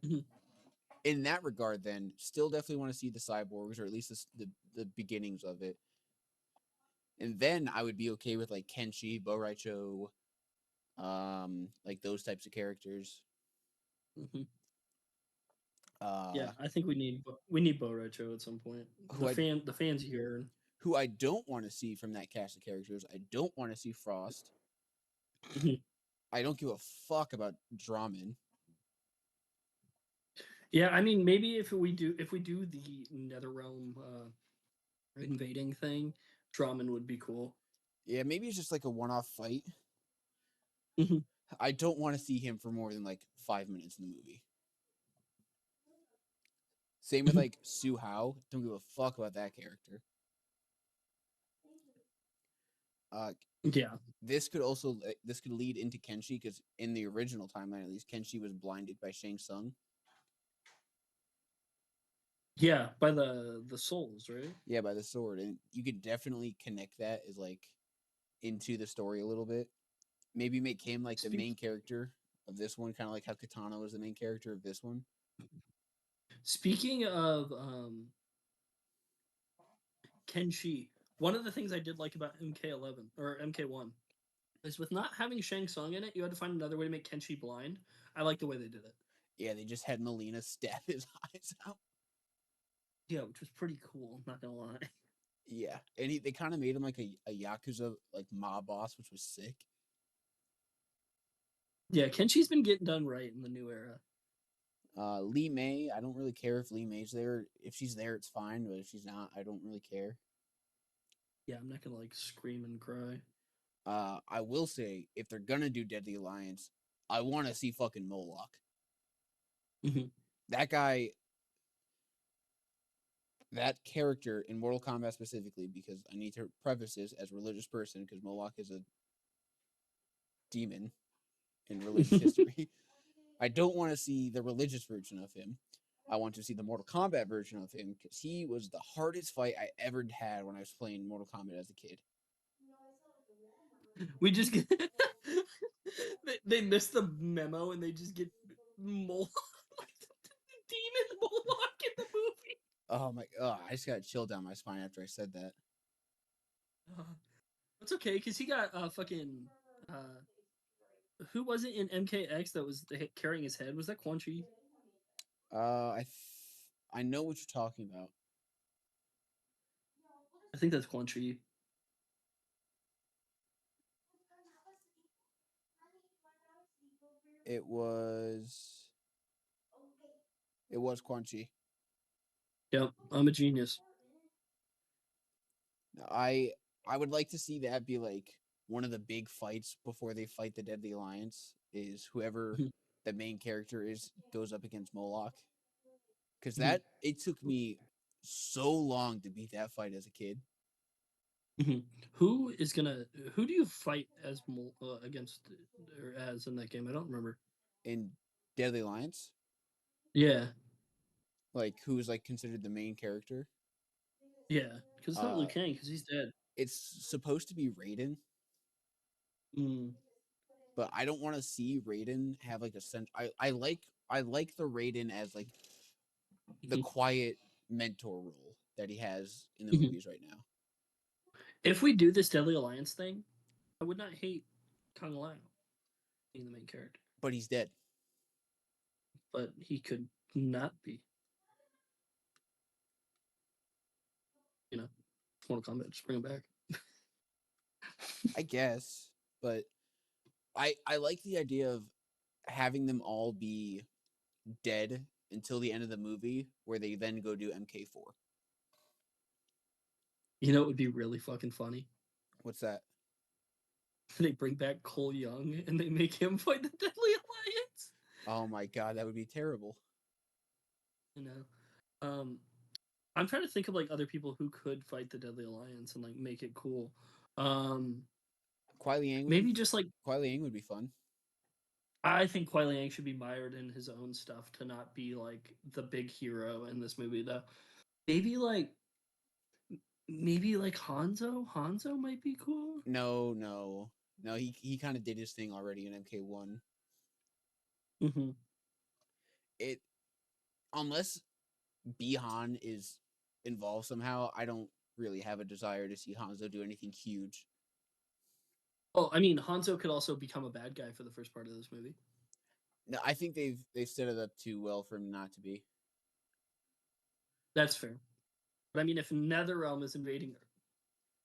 Mhm. In that regard, then, still definitely want to see the cyborgs or at least the beginnings of it. And then I would be okay with like Kenshi, Bo Raicho, like those types of characters. Mhm. Yeah, Uh, I think we need Bo Recho at some point. who I The fans here. who I don't want to see from that cast of characters. I don't want to see Frost. Mhm. I don't give a fuck about Draman. Yeah, I mean maybe if we do the NetherRealm invading thing, Drummond would be cool. Yeah, maybe it's just like a one-off fight. Mhm. I don't want to see him for more than like 5 minutes in the movie. Same with Mhm. like Su Hao. Don't give a fuck about that character. Uh, Yeah. this could lead into Kenshi because in the original timeline at least Kenshi was blinded by Shang Tsung. Yeah, by the souls, right? Yeah, by the sword, and you could definitely connect that as like into the story a little bit. Maybe make him like the Speak main character of this one, kind of like how Katana was the main character of this one. Speaking of Kenshi, one of the things I did like about MK11 or MK1 is with not having Shang Tsung in it, you had to find another way to make Kenshi blind. I like the way they did it. Yeah, they just had Melina stab his eyes out. Yeah, which was pretty cool. Not gonna lie. Yeah, and they kind of made him like a yakuza like mob boss, which was sick. Yeah, Kenshi's been getting done right in the new era. Lee May, I don't really care if Lee May's there. If she's there, it's fine, but if she's not, I don't really care. Yeah, I'm not gonna like scream and cry. I will say if they're gonna do Deadly Alliance, I want to see fucking Moloch. Mhm. That guy, that character in Mortal Kombat specifically, because I need to preface this as a religious person, because Moloch is a demon in religious history. I don't want to see the religious version of him. I want to see the Mortal Kombat version of him because he was the hardest fight I ever had when I was playing Mortal Kombat as a kid. We just get they missed the memo and they just get Moloch demon Moloch in the movie. Oh my! Oh, I just got chill down my spine after I said that. Uh, it's okay because he got fucking uh who was it in MKX that was carrying his head? Was that Quan Chi? I know what you're talking about. I think that's Quan Chi. It was it was Quan Chi. Yep, I'm a genius. I I would like to see that be like one of the big fights before they fight the Deadly Alliance is whoever Mhm, the main character is goes up against Moloch. Because mhm, that it took me so long to beat that fight as a kid mhm. Who is gonna? Who do you fight as against or as in that game? I don't remember. in Deadly Alliance. Yeah, Like who's like considered the main character. yeah, because it's not Liu Uh, Kang because he's dead. it's supposed to be Raiden, Mm. but I don't want to see Raiden have like a sense. I like the Raiden as like the Mhm, quiet mentor role that he has in the mhm. movies right now. If we do this Deadly Alliance thing, I would not hate Kung Lao being the main character, But he's dead. but he could not be. Mortal Kombat, just bring him back. I guess, but I like the idea of having them all be dead until the end of the movie, where they then go do MK4. You know, it would be really fucking funny. What's that? They bring back Cole Young and they make him fight the Deadly Alliance. Oh my god, that would be terrible. You know, I'm trying to think of like other people who could fight the Deadly Alliance and like make it cool. Um, Kuai Liang would be maybe just like Kuai Liang would be fun. I think Kuai Liang should be mired in his own stuff to not be like the big hero in this movie though. Maybe like maybe like Hanzo. Hanzo might be cool. No, no, no. He kind of did his thing already in MK1. Mm-hmm. It unless Bihan is involved somehow, I don't really have a desire to see Hanzo do anything huge. Oh, I mean, Hanzo could also become a bad guy for the first part of this movie. No, I think they've set it up too well for him not to be. That's fair. But I mean, if NetherRealm is invading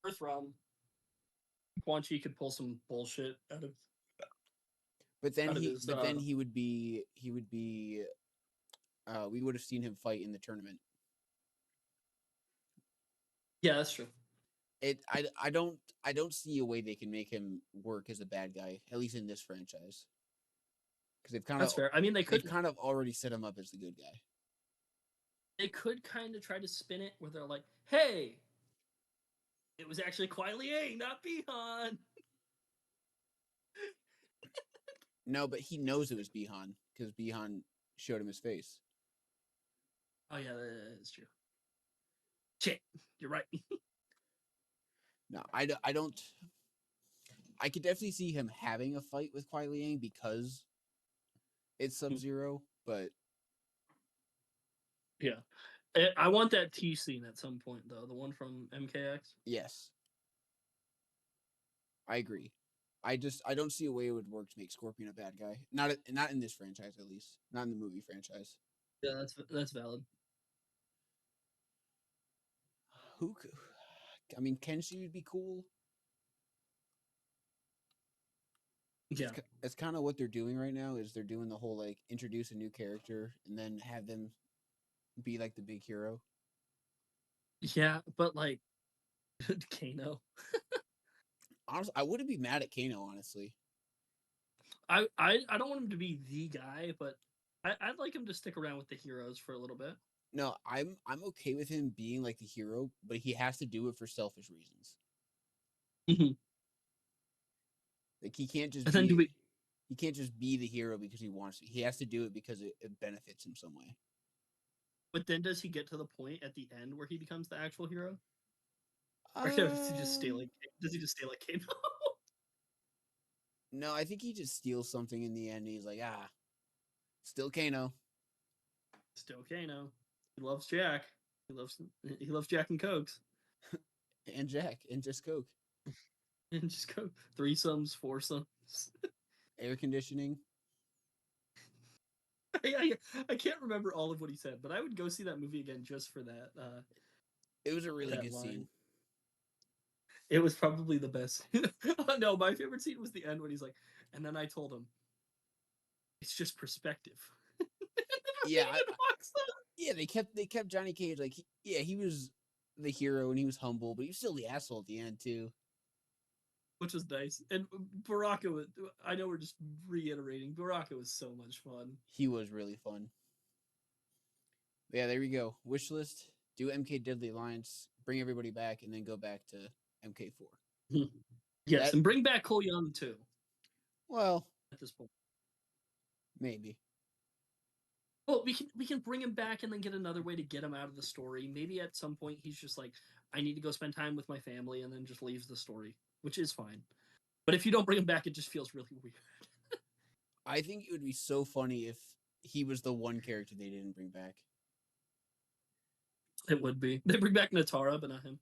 Earthrealm, Quan Chi could pull some bullshit But then out of he his. but then he would be we would have seen him fight in the tournament. Yeah, that's true. I don't see a way they can make him work as a bad guy, at least in this franchise. Because That's fair. I mean, they've kind of already set him up as the good guy. they could kind of try to spin it where they're like, "Hey, it was actually Kuai Liang, not Bihan." No, but he knows it was Bihan because Bihan showed him his face. Oh yeah, that's true. Shit, you're right. No, I don't. I could definitely see him having a fight with Kuai Liang because it's Sub-Zero, but Yeah, I want that T scene at some point though. The one from MKX. yes, I agree. I don't see a way it would work to make Scorpion a bad guy. Not in this franchise at least. Not in the movie franchise. Yeah, that's valid. Who could, I mean, Kenshi would be cool. Yeah, That's kind of what they're doing right now. Is they're doing the whole like introduce a new character and then have them be like the big hero. yeah, but like Kano. Honestly, I wouldn't be mad at Kano. Honestly, I don't want him to be the guy, but I'd like him to stick around with the heroes for a little bit. no, I'm okay with him being like the hero, but he has to do it for selfish reasons. Mm-hmm. Like And then do we? he can't just be the hero because he wants to. He has to do it because it benefits him some way. But then does he get to the point at the end where he becomes the actual hero, or does he just stay Um, like? Does he just stay like Kano? no, I think he just steals something in the end. And he's like, still Kano Still Kano. He loves Jack. He loves Jack and Cokes. and Jack and just Coke. And just go threesomes, foursomes. Air conditioning. I can't remember all of what he said, but I would go see that movie again just for that It was a really that good line. scene. It was probably the best. No, my favorite scene was the end when he's like, and then I told him, it's just perspective. Yeah, Walks up, yeah. They kept Johnny Cage like he was the hero and he was humble, but he was still the asshole at the end too. which was nice. And Baraka was, I know we're just reiterating, Baraka was so much fun. He was really fun. But yeah, there we go. Wish list. Do MK Deadly Alliance. Bring everybody back, and then go back to MK4. Yes, That and bring back Cole Young too well, at this point. maybe. Well, we can bring him back and then get another way to get him out of the story. Maybe at some point he's just like, I need to go spend time with my family, and then just leaves the story, which is fine. But if you don't bring him back, it just feels really weird. I think it would be so funny if he was the one character they didn't bring back. It would be. They bring back Natara, but not him.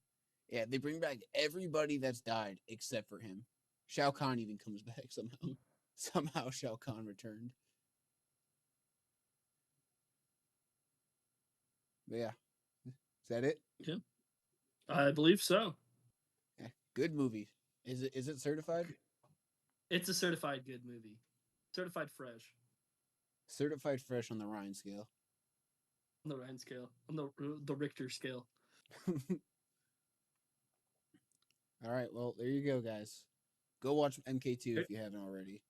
Yeah, they bring back everybody that's died except for him. Shao Kahn even comes back somehow. Somehow Shao Kahn returned. But yeah. Is that it? Yeah. I believe so. Good movie. Is it certified? It's a certified good movie. Certified fresh Certified fresh on the Ryan scale. on the Ryan scale, on the Richter scale. All right, well, there you go, guys. Go watch MK2 if you haven't already.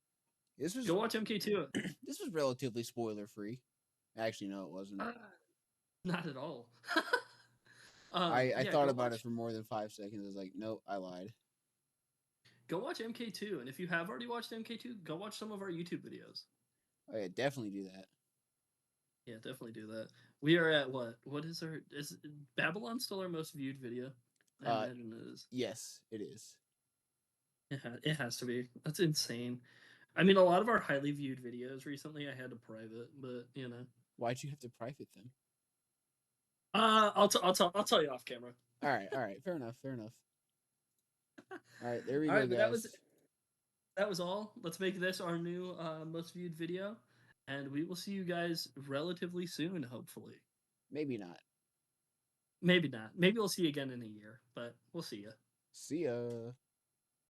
This was Go watch MK2. this was relatively spoiler free. Actually, no, it wasn't. Not at all. I Yeah, thought about it for more than 5 seconds. I was like, nope, I lied. go watch MK2, and if you have already watched MK2, go watch some of our YouTube videos. Oh yeah, definitely do that. Yeah, definitely do that. We are at what? What is our? Is Babylon still our most viewed video? I imagine it is. Yes, it is. It has to be. That's insane. I mean, a lot of our highly viewed videos recently, I had to private, but you know. Why'd you have to private them? I'll tell you off camera. All right, fair enough, fair enough. All right, there we All go, right, but guys. that was all. Let's make this our new most viewed video, and we will see you guys relatively soon, hopefully. Maybe not. Maybe not. Maybe we'll see you again in a year, but we'll see you. See ya.